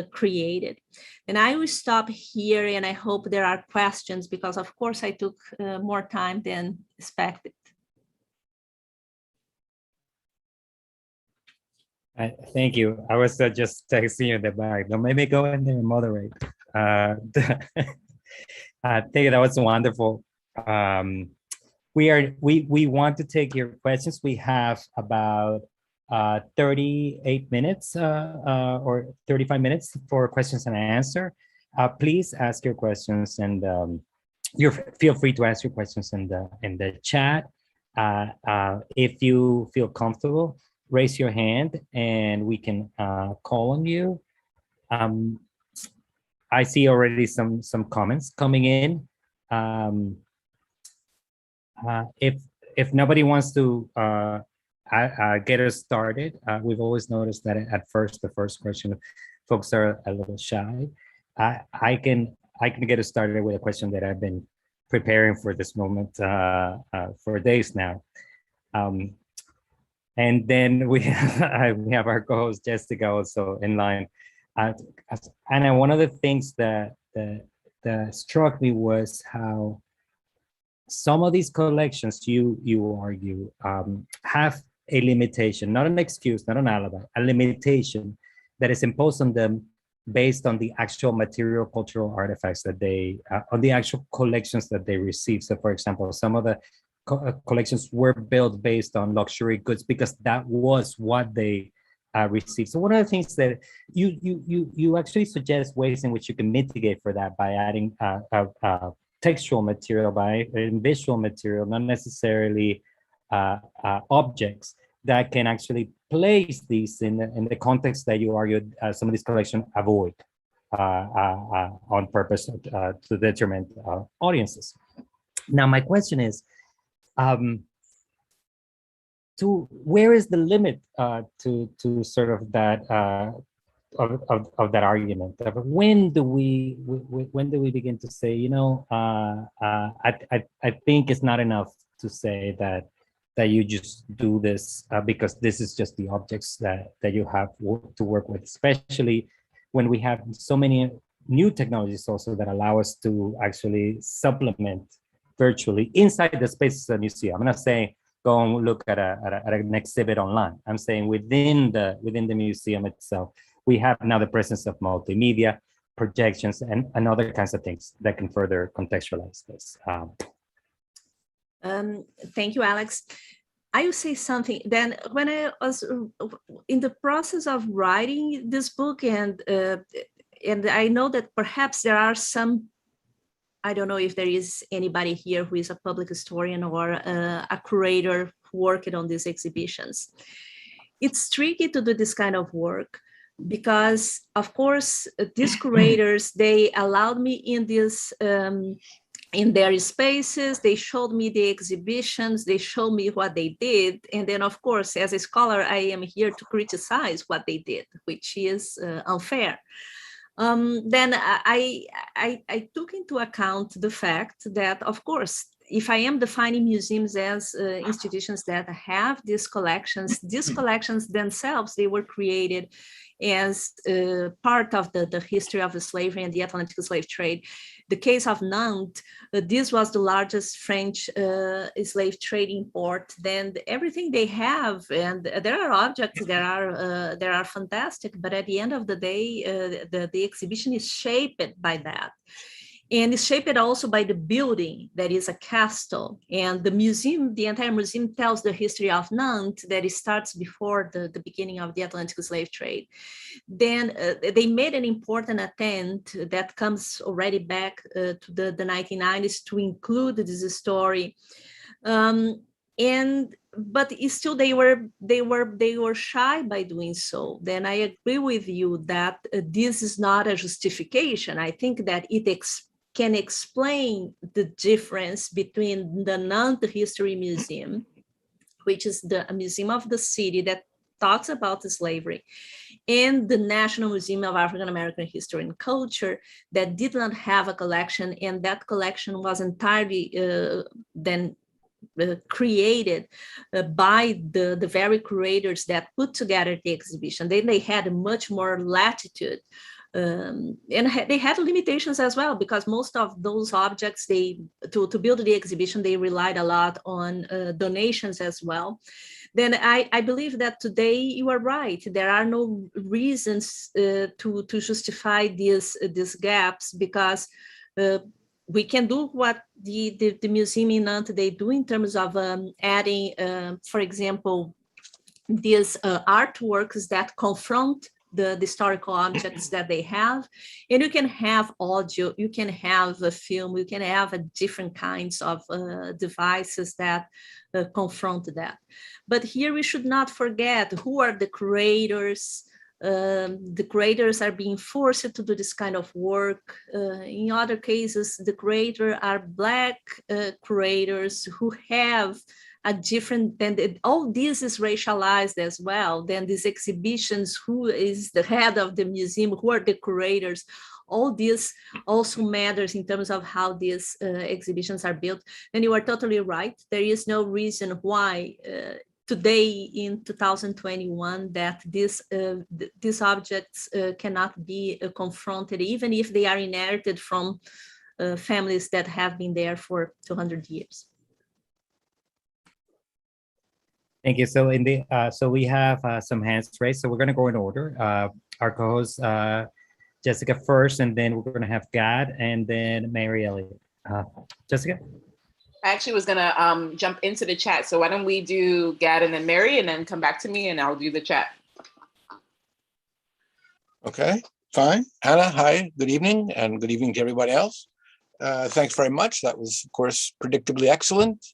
created. And I will stop here, and I hope there are questions, because of course I took more time than expected.
Thank you. I was just texting you in the back. Don't make me go in there and moderate. Thank you. That was wonderful. We want to take your questions. We have about 38 minutes or 35 minutes for questions and answer. Please ask your questions, and feel free to ask your questions in the chat. If you feel comfortable, raise your hand and we can call on you. I see already some comments coming in. If nobody wants to get us started, we've always noticed that at first, the first question, folks are a little shy. I can get us started with a question that I've been preparing for this moment for days now. Um, and then we have our co-host Jessica also in line. Uh, and one of the things that struck me was how some of these collections, you argue, have a limitation, not an excuse, not an alibi, a limitation that is imposed on them based on the actual material cultural artifacts that they, on the actual collections that they receive. So for example, some of the collections were built based on luxury goods because that was what they received. So one of the things that you actually suggest ways in which you can mitigate for that by adding textual material, by visual material, not necessarily objects that can actually place these in the context that you argued some of these collections avoid on purpose to detriment audiences. Now, my question is, to where is the limit to sort of that of that argument? When do we begin to say, you know, I think it's not enough to say that you just do this because this is just the objects that you have to work with, especially when we have so many new technologies also that allow us to actually supplement virtually inside the spaces that you see. I'm not saying go and look at an exhibit online. I'm saying within the museum itself, we have now the presence of multimedia, projections, and other kinds of things that can further contextualize this.
Thank you, Alex. I will say something. Then when I was in the process of writing this book, and I know that perhaps there are some, I don't know if there is anybody here who is a public historian or a curator working on these exhibitions. It's tricky to do this kind of work because, of course, these curators, they allowed me in this, in their spaces, they showed me the exhibitions, they showed me what they did. And then, of course, as a scholar, I am here to criticize what they did, which is unfair. Then I took into account the fact that, of course, if I am defining museums as institutions that have these collections themselves, they were created as part of the history of the slavery and the Atlantic slave trade. The case of Nantes, this was the largest French slave trading port. Then everything they have, and there are objects that are fantastic, but at the end of the day, the exhibition is shaped by that. And it's shaped also by the building that is a castle. And the museum, the entire museum tells the history of Nantes that it starts before the beginning of the Atlantic slave trade. Then they made an important attempt that comes already back to the 1990s to include this story. But still they were shy by doing so. Then I agree with you that this is not a justification. I think that it can explain the difference between the Nantes History Museum, which is a museum of the city that talks about the slavery, and the National Museum of African American History and Culture that did not have a collection, and that collection was entirely created by the very curators that put together the exhibition. They had much more latitude. And they had limitations as well, because most of those objects, to build the exhibition, they relied a lot on donations as well. Then I believe that today you are right. There are no reasons to justify these gaps, because we can do what the museum in Nantes they do in terms of adding, for example, these artworks that confront the historical objects that they have. And you can have audio, you can have a film, you can have different kinds of devices that confront that. But here we should not forget who are the curators. The curators are being forced to do this kind of work. In other cases, the curators are Black curators who have a different, then all this is racialized as well. Then these exhibitions, who is the head of the museum, who are the curators, all this also matters in terms of how these exhibitions are built. And you are totally right. There is no reason why today in 2021 that these objects cannot be confronted, even if they are inherited from families that have been there for 200 years.
Thank you. So so we have some hands raised. So we're going to go in order. Our co-host Jessica first, and then we're going to have Gad, and then Mary Elliott. Jessica?
I actually was going to jump into the chat. So why don't we do Gad and then Mary, and then come back to me, and I'll do the chat.
Okay, fine. Hannah, hi, good evening, and good evening to everybody else. Thanks very much. That was, of course, predictably excellent,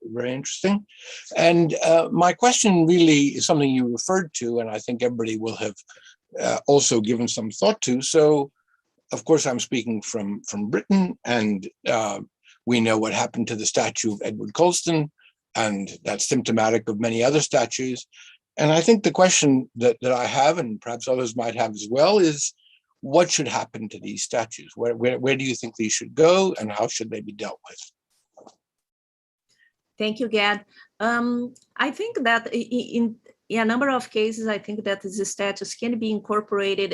very interesting. And my question really is something you referred to, and I think everybody will have also given some thought to. So, of course, I'm speaking from Britain, and we know what happened to the statue of Edward Colston, and that's symptomatic of many other statues. And I think the question that I have, and perhaps others might have as well, is what should happen to these statues? Where do you think these should go, and how should they be dealt with?
Thank you, Gad. I think that in a number of cases, I think that these statues can be incorporated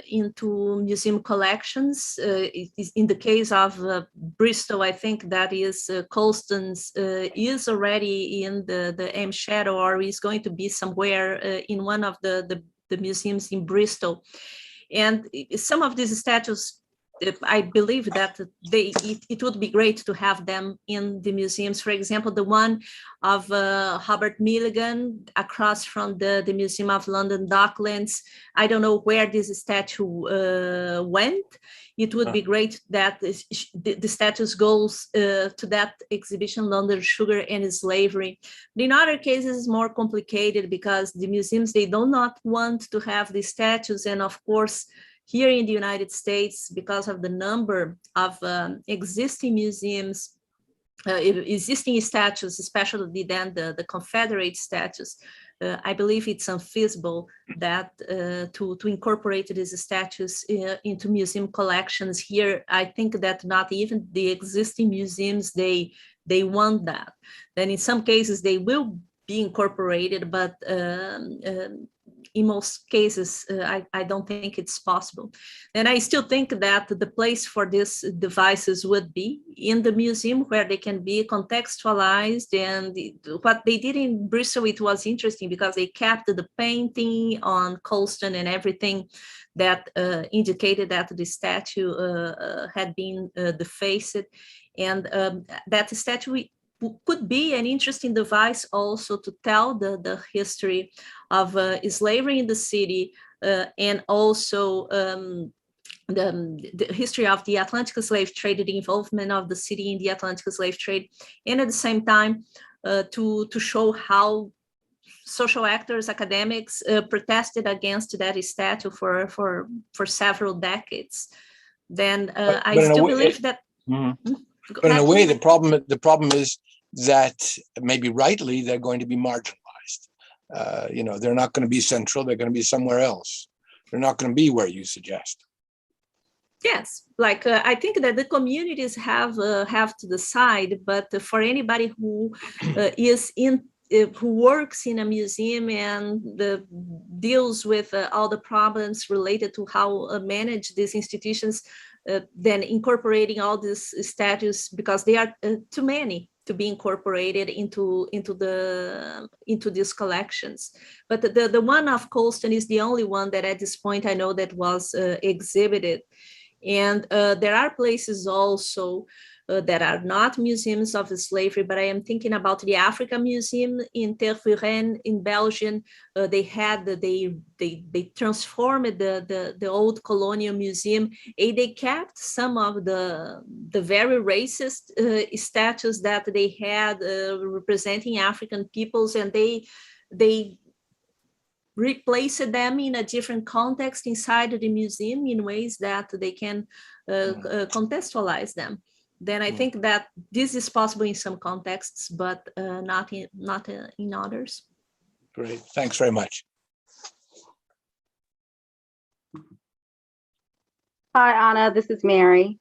into museum collections. In the case of Bristol, I think that is Colston's is already in the M Shadow, or is going to be somewhere in one of the museums in Bristol. And some of these statues, I believe that it would be great to have them in the museums. For example, the one of Robert Milligan across from the Museum of London Docklands. I don't know where this statue went. It would be great that the statue goes to that exhibition, London Sugar and Slavery. But in other cases, it's more complicated because the museums, they do not want to have the statues. And of course, here in the United States, because of the number of existing museums, existing statues, especially then the Confederate statues, I believe it's unfeasible that to incorporate these statues into museum collections here. I think that not even the existing museums, they want that. Then in some cases they will be incorporated, but in most cases, I don't think it's possible. And I still think that the place for these devices would be in the museum, where they can be contextualized. And what they did in Bristol, it was interesting because they kept the painting on Colston and everything that indicated that the statue had been defaced. And that statue could be an interesting device also to tell the history of slavery in the city, and also the history of the Atlantic slave trade, the involvement of the city in the Atlantic slave trade, and at the same time to show how social actors, academics protested against that statue for several decades. Then I still believe that.
But in a way, the problem is that maybe rightly they're going to be marginalized. They're not going to be central. They're going to be somewhere else. They're not going to be where you suggest.
Yes, like I think that the communities have to decide. But for anybody who who works in a museum and deals with all the problems related to how manage these institutions, then incorporating all these statues, because they are too many to be incorporated into these collections. But the one of Colston is the only one that at this point I know that was exhibited. And there are places also that are not museums of slavery, but I am thinking about the Africa Museum in Tervuren in Belgium. They transformed the old colonial museum, and they kept some of the very racist statues that they had representing African peoples, and they replaced them in a different context inside the museum in ways that they can contextualize them. Then I think that this is possible in some contexts, but not in others.
Great, thanks very much.
Hi, Anna. This is Mary.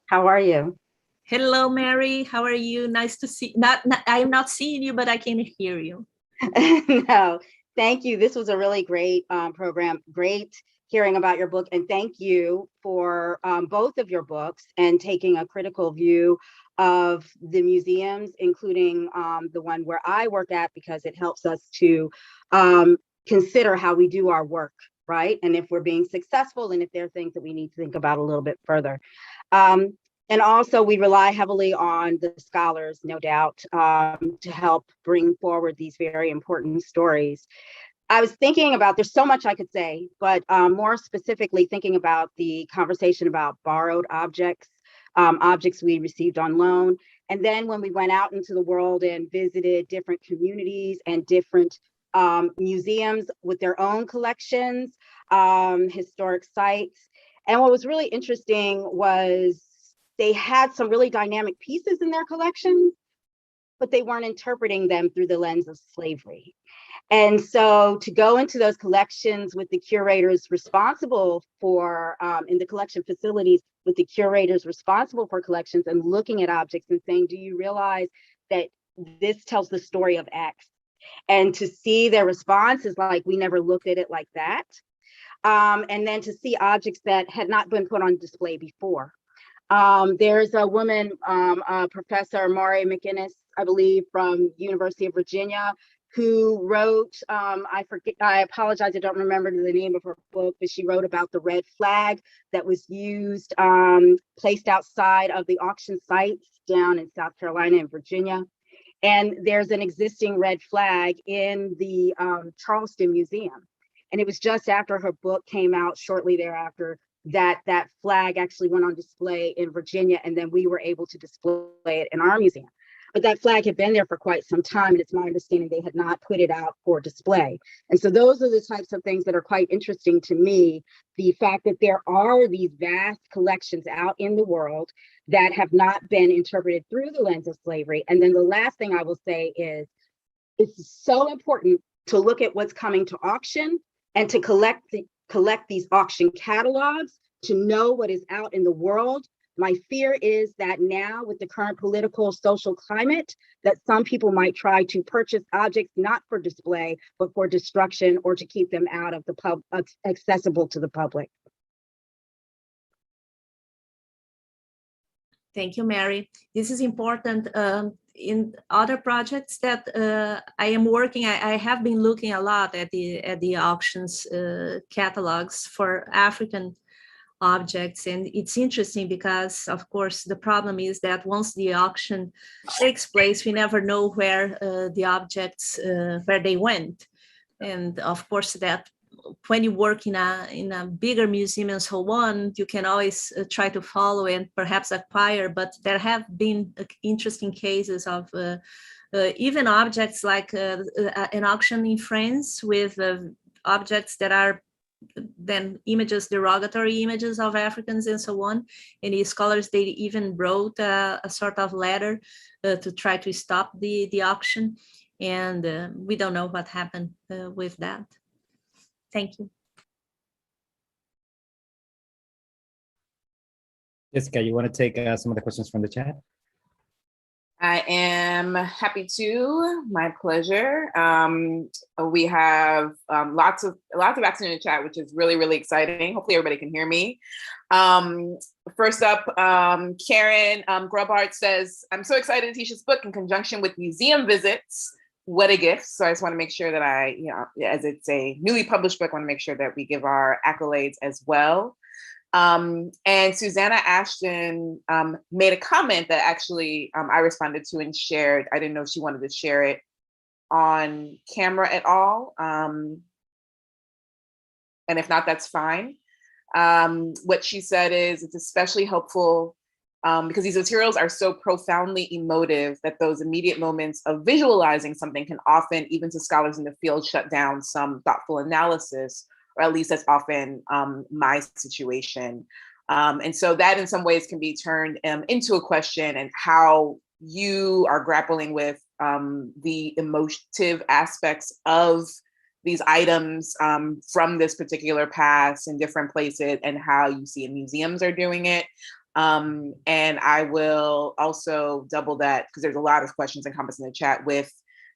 How are you?
Hello, Mary. How are you? Nice to see. I'm not seeing you, but I can hear you.
No, thank you. This was a really great program. Great hearing about your book, and thank you for both of your books and taking a critical view of the museums, including the one where I work at, because it helps us to consider how we do our work, right? And if we're being successful, and if there are things that we need to think about a little bit further. And also, we rely heavily on the scholars, no doubt, to help bring forward these very important stories. I was thinking about, there's so much I could say, but more specifically thinking about the conversation about borrowed objects, objects we received on loan. And then when we went out into the world and visited different communities and different museums with their own collections, historic sites. And what was really interesting was they had some really dynamic pieces in their collections, but they weren't interpreting them through the lens of slavery. And so to go into those collections with the curators responsible for, in the collection facilities, with the curators responsible for collections and looking at objects and saying, do you realize that this tells the story of X? And to see their response is like, we never looked at it like that. And then to see objects that had not been put on display before. There's a woman, Professor Maury McInnes, I believe, from University of Virginia, who wrote, I apologize, I don't remember the name of her book, but she wrote about the red flag that was used, placed outside of the auction sites down in South Carolina and Virginia. And there's an existing red flag in the Charleston Museum. And it was just after her book came out, shortly thereafter, that flag actually went on display in Virginia, and then we were able to display it in our museum. But that flag had been there for quite some time, and it's my understanding they had not put it out for display. And so those are the types of things that are quite interesting to me. The fact that there are these vast collections out in the world that have not been interpreted through the lens of slavery. And then the last thing I will say is, it's so important to look at what's coming to auction and to collect these auction catalogs, to know what is out in the world. My fear is that now, with the current political social climate, that some people might try to purchase objects not for display, but for destruction, or to keep them out of the accessible to the public.
Thank you, Mary. This is important. In other projects that I am working, I have been looking a lot at the auctions catalogs for African objects, and it's interesting because, of course, the problem is that once the auction takes place, we never know where the objects where they went, and of course that when you work in a bigger museum and so on, you can always try to follow and perhaps acquire, but there have been interesting cases of even objects like an auction in France with objects that are then images, derogatory images of Africans and so on. And the scholars, they even wrote a sort of letter to try to stop the auction. And we don't know what happened with that. Thank you.
Jessica, you want to take some of the questions from the chat?
I am happy to. My pleasure. We have lots of action in the chat, which is really, really exciting. Hopefully everybody can hear me. First up, Karen Grubart says, "I'm so excited to teach this book in conjunction with museum visits. What a gift." So I just want to make sure that I, as it's a newly published book, I want to make sure that we give our accolades as well. And Susanna Ashton made a comment that actually I responded to and shared. I didn't know if she wanted to share it on camera at all. And if not, that's fine. What she said is, it's especially helpful because these materials are so profoundly emotive that those immediate moments of visualizing something can often, even to scholars in the field, shut down some thoughtful analysis, or at least that's often my situation. And so that in some ways can be turned into a question, and how you are grappling with the emotive aspects of these items from this particular past in different places and how you see museums are doing it. And I will also double that because there's a lot of questions and comments in the chat with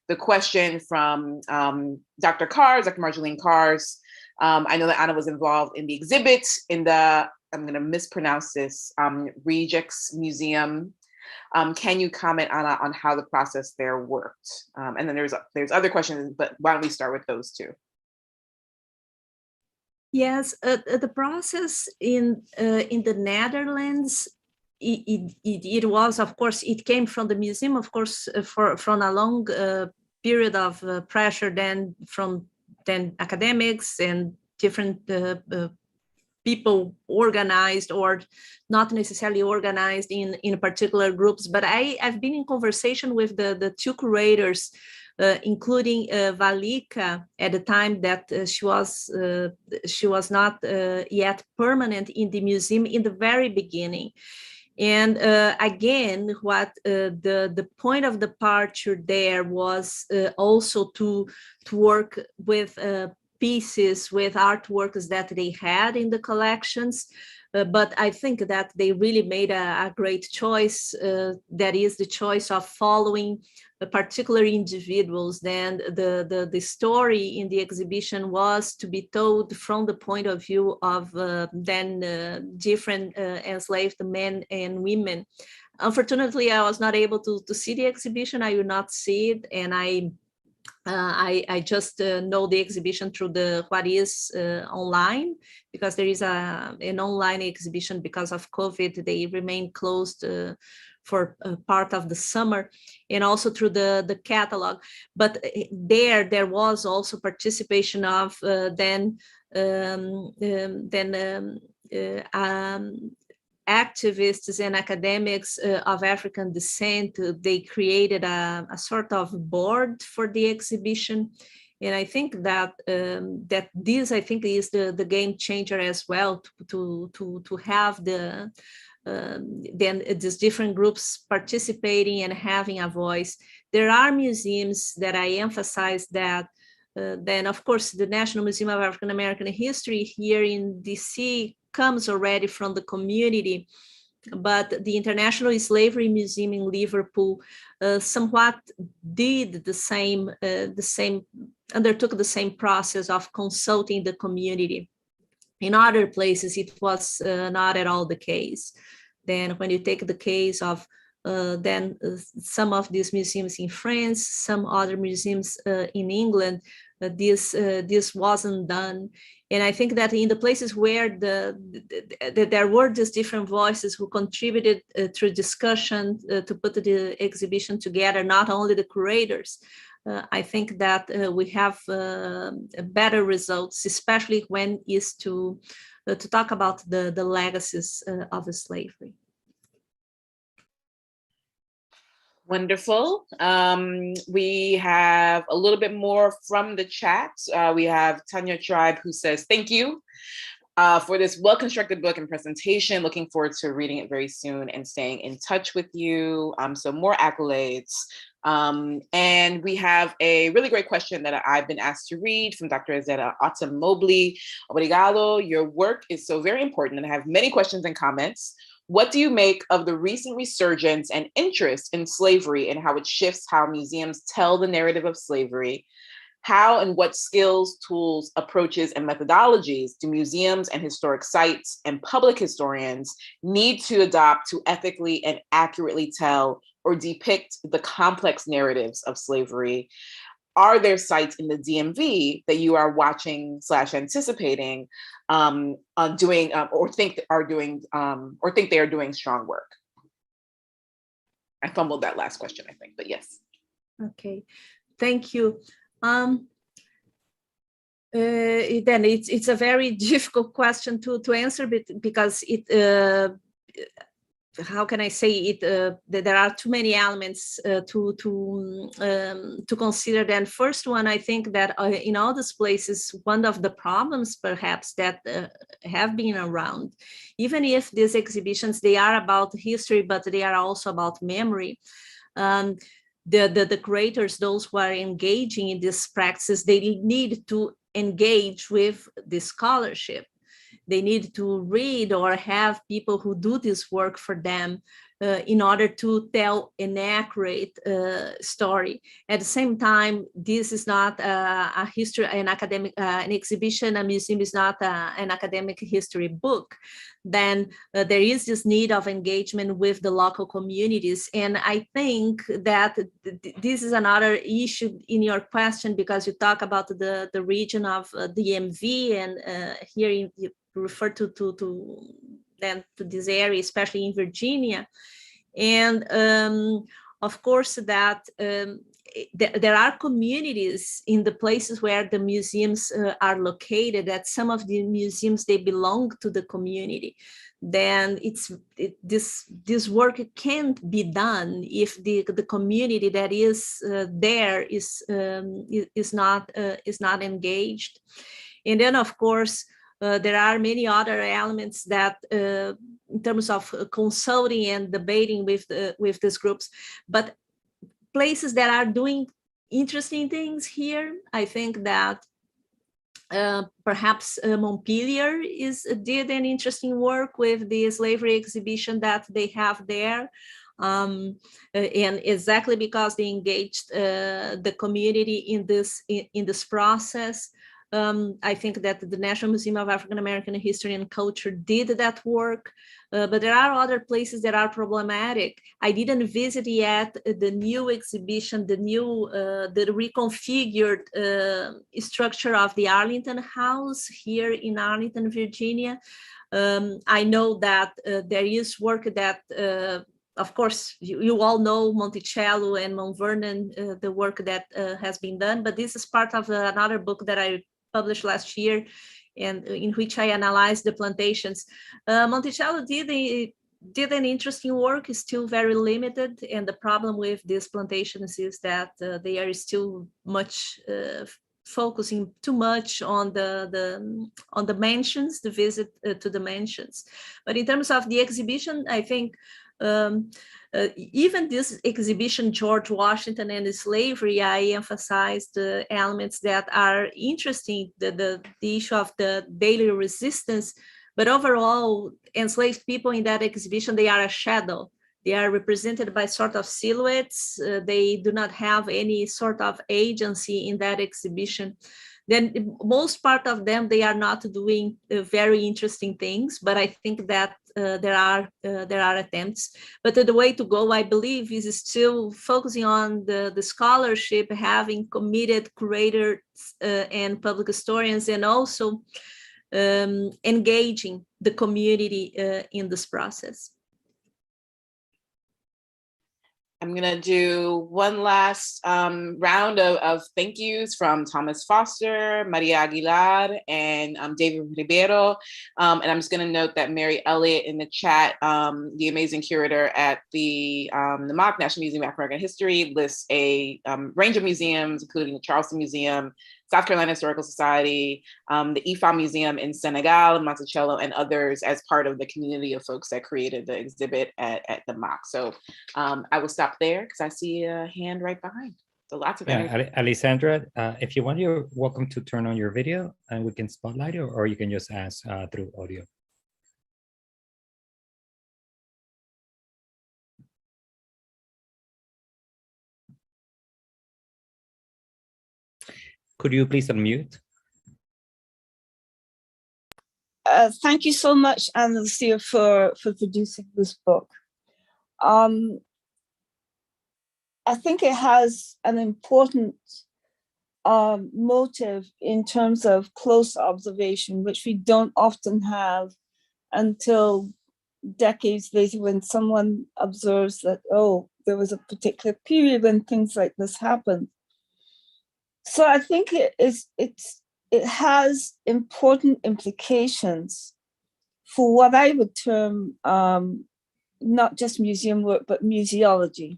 the question from Dr. Marjolaine Kars. I know that Anna was involved in the exhibit in the, I'm going to mispronounce this, Regex Museum. Can you comment, Anna, on how the process there worked? And then there's other questions, but why don't we start with those two?
Yes, the process in the Netherlands, it was, of course, it came from the museum, of course, from a long period of pressure from academics and different people organized or not necessarily organized in particular groups. But I've been in conversation with the two curators, including Valika at the time that she was not yet permanent in the museum in the very beginning. And again, what the point of departure there was also to work with pieces, with artworks that they had in the collections. But I think that they really made a great choice. That is the choice of following particular individuals. Then the story in the exhibition was to be told from the point of view of different enslaved men and women. Unfortunately, I was not able to see the exhibition. I will not see it, and I just know the exhibition through what is online, because there is an online exhibition because of COVID. They remain closed for part of the summer, and also through the catalog. But there was also participation of activists and academics of African descent. They created a sort of board for the exhibition. And I think that this, I think, is the game changer as well, to have then these different groups participating and having a voice. There are museums that I emphasize that then, of course, the National Museum of African American History here in DC comes already from the community, but the International Slavery Museum in Liverpool somewhat did undertook the same process of consulting the community. In other places, it was not at all the case. Then when you take the case of some of these museums in France, some other museums in England, this wasn't done. And I think that in the places where there were these different voices who contributed through discussion to put the exhibition together, not only the curators, I think that we have better results, especially when is to talk about the legacies of slavery.
Wonderful. We have a little bit more from the chat. We have Tanya Tribe, who says, thank you for this well-constructed book and presentation. Looking forward to reading it very soon and staying in touch with you. So more accolades. And we have a really great question that I've been asked to read from Dr. Azetta Autumn Mobley. Obrigado. Your work is so very important, and I have many questions and comments. What do you make of the recent resurgence and interest in slavery and how it shifts how museums tell the narrative of slavery? How and what skills, tools, approaches, and methodologies do museums and historic sites and public historians need to adopt to ethically and accurately tell or depict the complex narratives of slavery? Are there sites in the DMV that you are watching / anticipating doing or think they are doing strong work? I fumbled that last question, I think, but yes.
Okay, thank you. Then it's a very difficult question to answer, because it how can I say it? There are too many elements to consider. Then first one, I think that in all these places, one of the problems perhaps that have been around, even if these exhibitions, they are about history, but they are also about memory. the creators, those who are engaging in this practice, they need to engage with the scholarship. They need to read or have people who do this work for them in order to tell an accurate story. At the same time, this is not a history, an academic, an exhibition, a museum is not an academic history book. Then there is this need of engagement with the local communities. And I think that this is another issue in your question, because you talk about the region of DMV, and here you refer to this area, especially in Virginia. And of course that there are communities in the places where the museums are located, that some of the museums, they belong to the community. Then this work can't be done if the community that is there is not engaged. And then of course there are many other elements that in terms of consulting and debating with these groups, but places that are doing interesting things here, I think that perhaps Montpelier did an interesting work with the slavery exhibition that they have there. And exactly because they engaged the community in this process. I think that the National Museum of African American History and Culture did that work, but there are other places that are problematic. I didn't visit yet the new exhibition, the reconfigured structure of the Arlington House here in Arlington, Virginia. I know that there is work that of course, you all know Monticello and Mount Vernon, the work that has been done, but this is part of another book that I published last year, and in which I analyzed the plantations. Monticello did an interesting work, is still very limited, and the problem with these plantations is that they are still much focusing too much on the mansions, the visit to the mansions. But in terms of the exhibition, I think even this exhibition, George Washington and Slavery, I emphasized the elements that are interesting, the issue of the daily resistance, but overall enslaved people in that exhibition, they are a shadow. They are represented by sort of silhouettes. They do not have any sort of agency in that exhibition. Then most part of them, they are not doing very interesting things, but I think that there are attempts. But the way to go, I believe, is still focusing on the scholarship, having committed curators and public historians, and also engaging the community in this process.
I'm gonna do one last round of thank yous from Thomas Foster, Maria Aguilar, and David Ribeiro. And I'm just gonna note that Mary Elliott in the chat, the amazing curator at the MOC, National Museum of African American History, lists a range of museums, including the Charleston Museum, South Carolina Historical Society, the IFA Museum in Senegal, Monticello, and others as part of the community of folks that created the exhibit at the MOC. So I will stop there because I see a hand right behind. So lots of energy.
Alessandra, if you want, you're welcome to turn on your video and we can spotlight it, or you can just ask through audio. Could you please unmute?
Thank you so much, Anna Lucia, for producing this book. I think it has an important motive in terms of close observation, which we don't often have until decades later, when someone observes that, oh, there was a particular period when things like this happened. So I think it has important implications for what I would term not just museum work, but museology.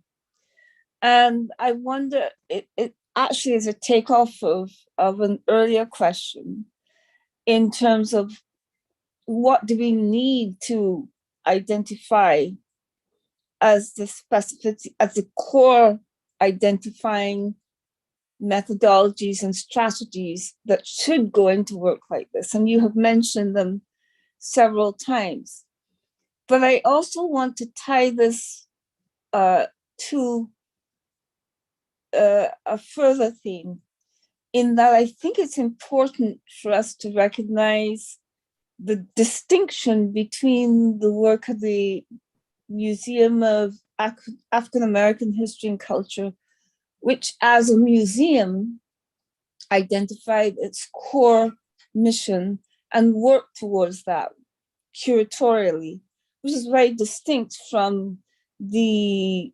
And I wonder, it actually is a takeoff of an earlier question in terms of what do we need to identify as the specificity, as the core identifying methodologies and strategies that should go into work like this. And you have mentioned them several times. But I also want to tie this to a further theme, in that I think it's important for us to recognize the distinction between the work of the Museum of African American History and Culture, which as a museum identified its core mission and worked towards that curatorially, which is very distinct from the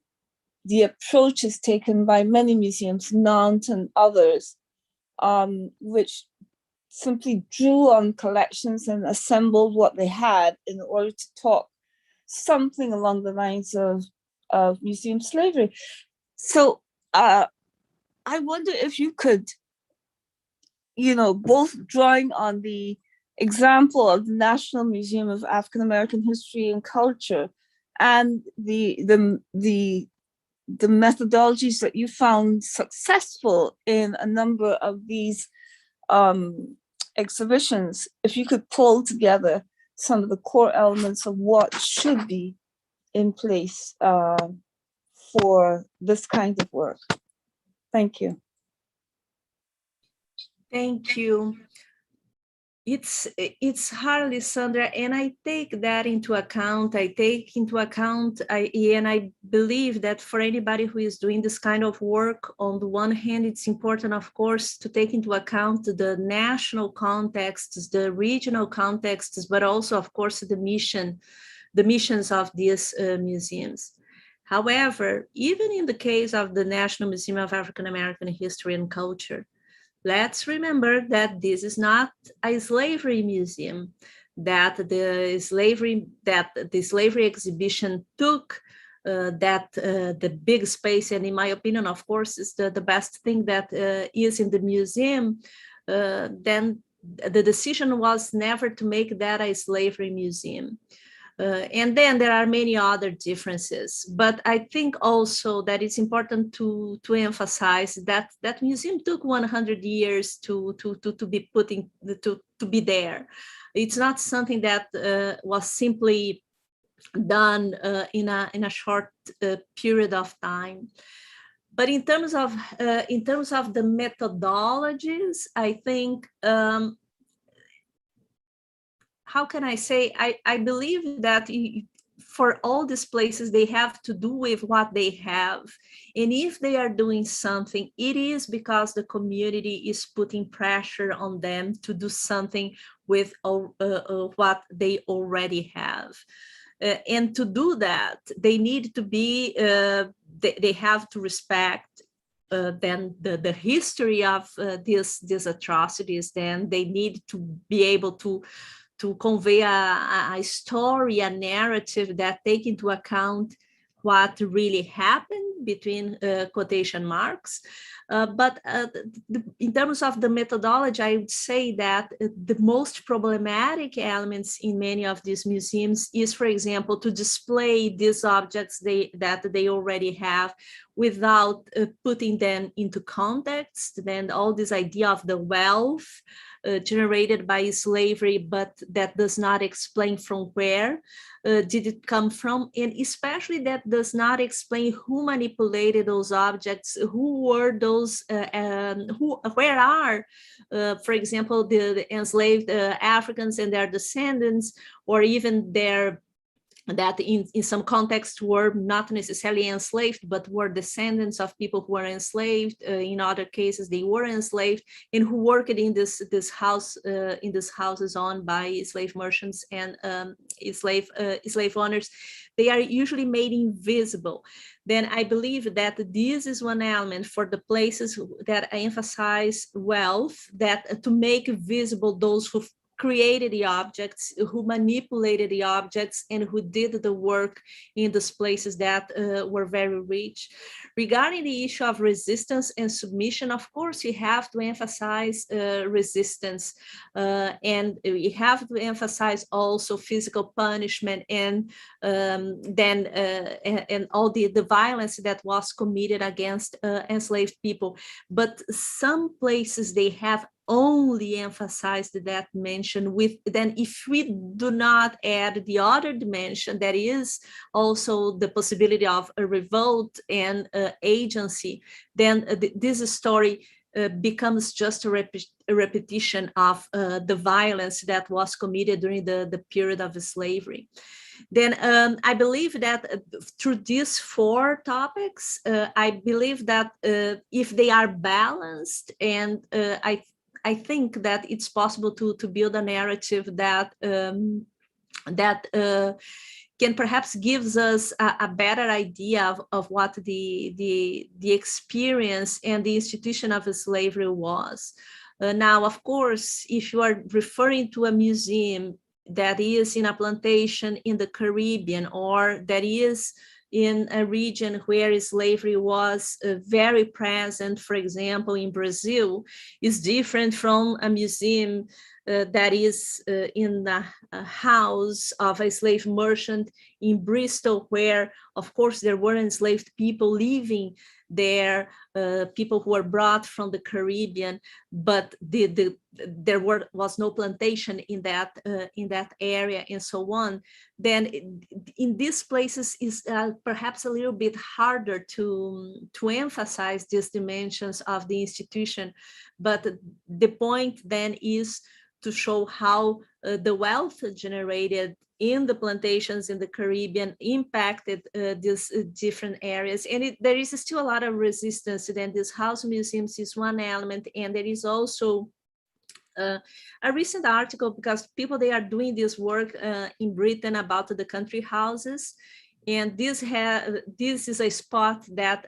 approaches taken by many museums, Nantes and others, which simply drew on collections and assembled what they had in order to talk something along the lines of museum slavery. So I wonder if you could, both drawing on the example of the National Museum of African American History and Culture and the methodologies that you found successful in a number of these exhibitions, if you could pull together some of the core elements of what should be in place for this kind of work. Thank you.
Thank you. It's hard, Sandra, and I take that into account. And I believe that for anybody who is doing this kind of work, on the one hand, it's important, of course, to take into account the national contexts, the regional contexts, but also, of course, the missions of these museums. However, even in the case of the National Museum of African American History and Culture, let's remember that this is not a slavery museum, that the slavery exhibition took the big space, and in my opinion, of course, is the best thing that is in the museum. Then the decision was never to make that a slavery museum. And then there are many other differences, but I think also that it's important to emphasize that that museum took 100 years to be there. It's not something that was simply done in a short period of time. But in terms of the methodologies, I think. How can I say, I believe that for all these places, they have to do with what they have. And if they are doing something, it is because the community is putting pressure on them to do something with what they already have. And to do that, they need to be, they have to respect then the history of these atrocities. Then they need to be able to convey a story, a narrative that take into account what really happened, between quotation marks. But in terms of the methodology, I would say that the most problematic elements in many of these museums is, for example, to display these objects that they already have without putting them into context. Then all this idea of the wealth generated by slavery, but that does not explain from where did it come from, and especially that does not explain who manipulated those objects, who were those, where are, for example, the enslaved Africans and their descendants, or even that in some contexts were not necessarily enslaved, but were descendants of people who were enslaved. In other cases, they were enslaved, and who worked in this house, in these houses owned by slave merchants and slave owners. They are usually made invisible. Then I believe that this is one element for the places that I emphasize wealth, that to make visible those created the objects, who manipulated the objects, and who did the work in those places that were very rich. Regarding the issue of resistance and submission, of course, we have to emphasize resistance, and we have to emphasize also physical punishment, and then and all the violence that was committed against enslaved people. But some places, they have only emphasized that dimension. Then if we do not add the other dimension, that is also the possibility of a revolt and agency, then this story becomes just a repetition of the violence that was committed during the period of slavery. Then I believe that through these 4 topics, I believe that if they are balanced, and I think that it's possible to build a narrative that can perhaps gives us a better idea of what the experience and the institution of slavery was. Now, of course, if you are referring to a museum that is in a plantation in the Caribbean, or that is in a region where slavery was very present, for example, in Brazil, is different from a museum that is in a house of a slave merchant in Bristol, where, of course, there were enslaved people living there, people who were brought from the Caribbean, but there was no plantation in that area, and so on. Then in these places is perhaps a little bit harder to emphasize these dimensions of the institution. But the point then is to show how the wealth generated in the plantations in the Caribbean impacted these different areas. And there is still a lot of resistance. Then this house museums is one element, and there is also a recent article, because people, they are doing this work in Britain about the country houses. And this is a spot that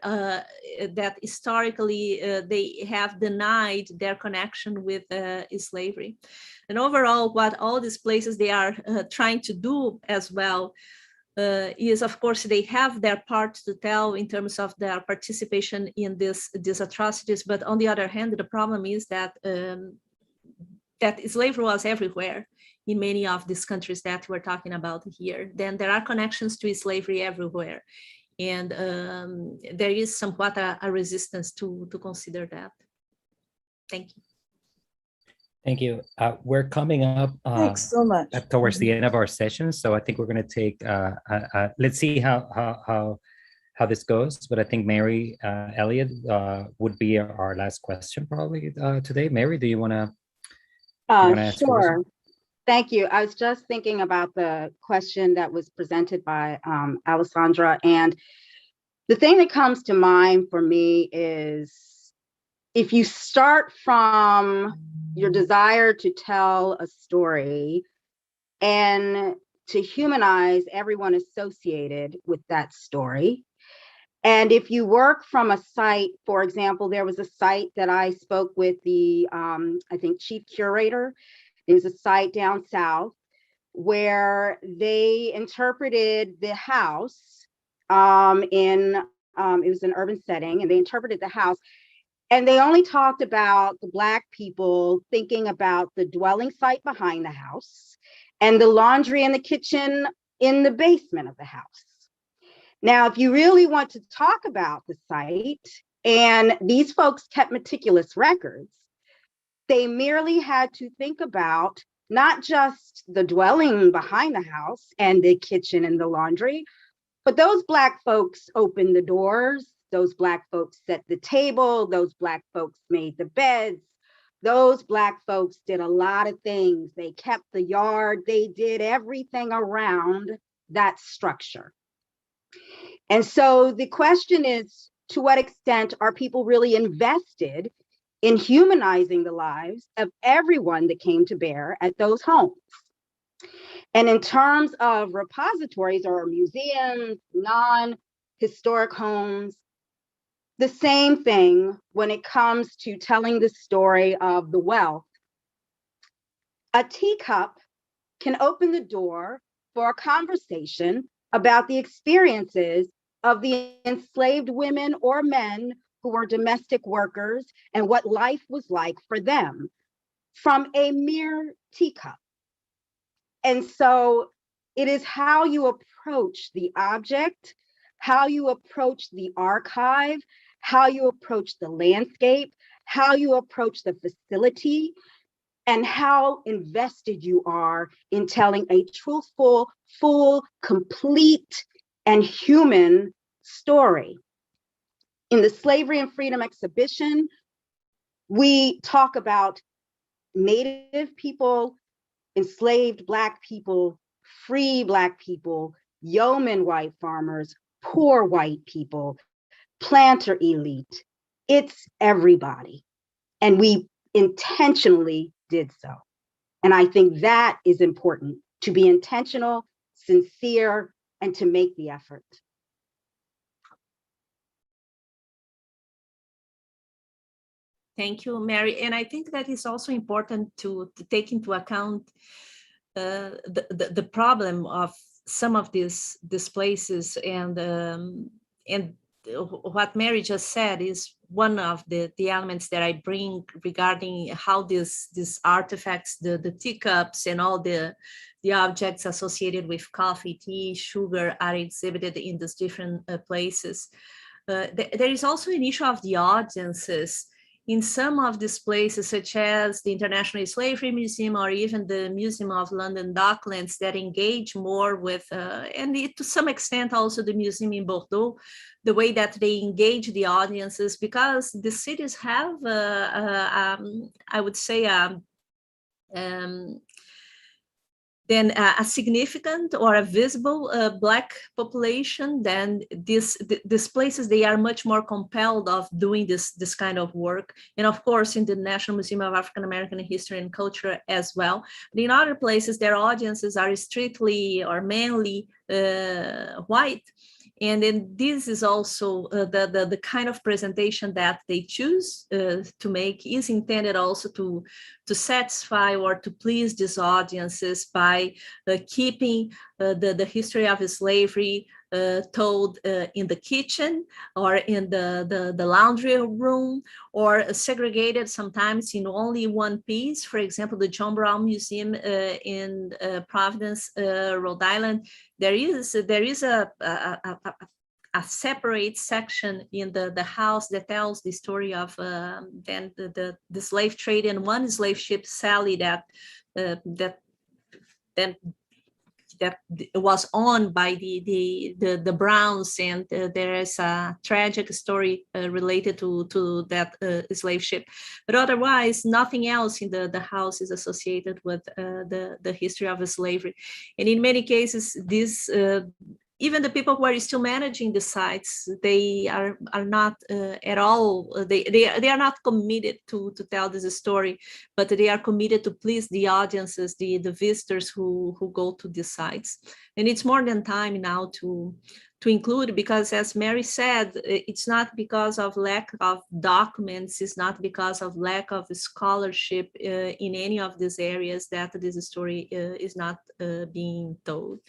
historically they have denied their connection with slavery. And overall, what all these places they are trying to do as well is, of course, they have their part to tell in terms of their participation in these atrocities. But on the other hand, the problem is that slavery was everywhere in many of these countries that we're talking about here. Then there are connections to slavery everywhere. And there is somewhat a resistance to consider that. Thank you.
Thank you. We're coming up
Thanks so much.
towards the end of our session. So I think we're going to take, let's see how this goes. But I think Mary Elliott would be our last question probably today. Mary, do you want to
Sure. Thank you. I was just thinking about the question that was presented by Alessandra. And the thing that comes to mind for me is, if you start from your desire to tell a story and to humanize everyone associated with that story, and if you work from a site, for example, there was a site that I spoke with the, I think, chief curator. There's a site down south where they interpreted the house it was an urban setting, and they interpreted the house. And they only talked about the Black people thinking about the dwelling site behind the house and the laundry and the kitchen in the basement of the house. Now, if you really want to talk about the site, and these folks kept meticulous records, they merely had to think about not just the dwelling behind the house and the kitchen and the laundry, but those Black folks opened the doors, those Black folks set the table, those Black folks made the beds, those Black folks did a lot of things. They kept the yard, they did everything around that structure. And so the question is, to what extent are people really invested in humanizing the lives of everyone that came to bear at those homes? And in terms of repositories or museums, non-historic homes, the same thing when it comes to telling the story of the wealth. A teacup can open the door for a conversation about the experiences of the enslaved women or men who were domestic workers and what life was like for them from a mere teacup. And so it is how you approach the object, how you approach the archive, how you approach the landscape, how you approach the facility, and how invested you are in telling a truthful, full, complete, and human story. In the Slavery and Freedom exhibition, we talk about Native people, enslaved Black people, free Black people, yeoman white farmers, poor white people, planter elite. It's everybody. And we intentionally did so. And I think that is important, to be intentional, sincere, and to make the effort.
Thank you, Mary. And I think that is also important to take into account the problem of some of these places, and what Mary just said is one of the elements that I bring regarding how these artifacts, the teacups and all the objects associated with coffee, tea, sugar are exhibited in these different places. There is also an issue of the audiences in some of these places, such as the International Slavery Museum or even the Museum of London Docklands, that engage more with, and to some extent also the museum in Bordeaux, the way that they engage the audiences, because the cities have, I would say, then a significant or a visible Black population, then these places, they are much more compelled of doing this kind of work. And of course, in the National Museum of African American History and Culture as well. But in other places, their audiences are strictly or mainly white. And then this is also the kind of presentation that they choose to make is intended also to satisfy or to please these audiences by keeping the history of slavery told in the kitchen or in the laundry room, or segregated sometimes in only one piece. For example, the John Brown Museum in Providence, Rhode Island, there is a separate section in the house that tells the story of then the slave trade and one slave ship, Sally, that was owned by the Browns, and there is a tragic story related to that slave ship. But otherwise, nothing else in the house is associated with the history of slavery. And in many cases, this even the people who are still managing the sites, they are not at all, they are not committed to tell this story, but they are committed to please the audiences, the visitors who go to the sites. And it's more than time now to include, because as Mary said, it's not because of lack of documents, it's not because of lack of scholarship in any of these areas that this story is not being told.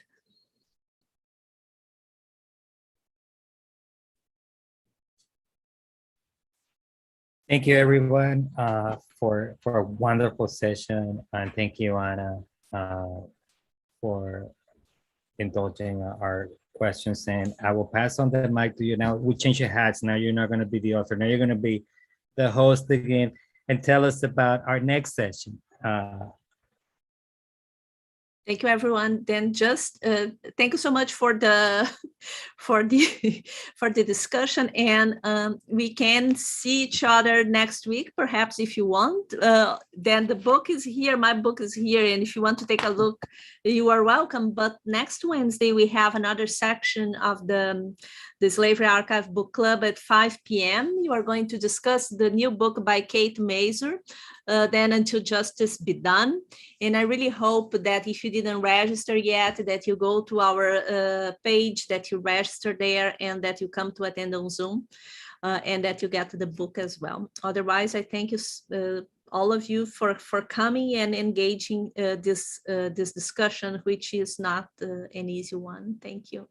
Thank you, everyone, for a wonderful session, and thank you, Anna, for indulging our questions. And I will pass on the mic to you now. We change your hats now. You're not going to be the author. Now you're going to be the host again, and tell us about our next session.
Thank you, everyone. Then just thank you so much for the discussion, and we can see each other next week, perhaps, if you want. Then the book is here, my book is here, and if you want to take a look, you are welcome. But next Wednesday we have another section of the Slaveryarchive Book Club at 5 p.m. You are going to discuss the new book by Kate Mazur, then Until Justice Be Done. And I really hope that if you didn't register yet, that you go to our page, that you register there, and that you come to attend on Zoom, and that you get the book as well. Otherwise, I thank you all of you for coming and engaging this discussion, which is not an easy one. Thank you.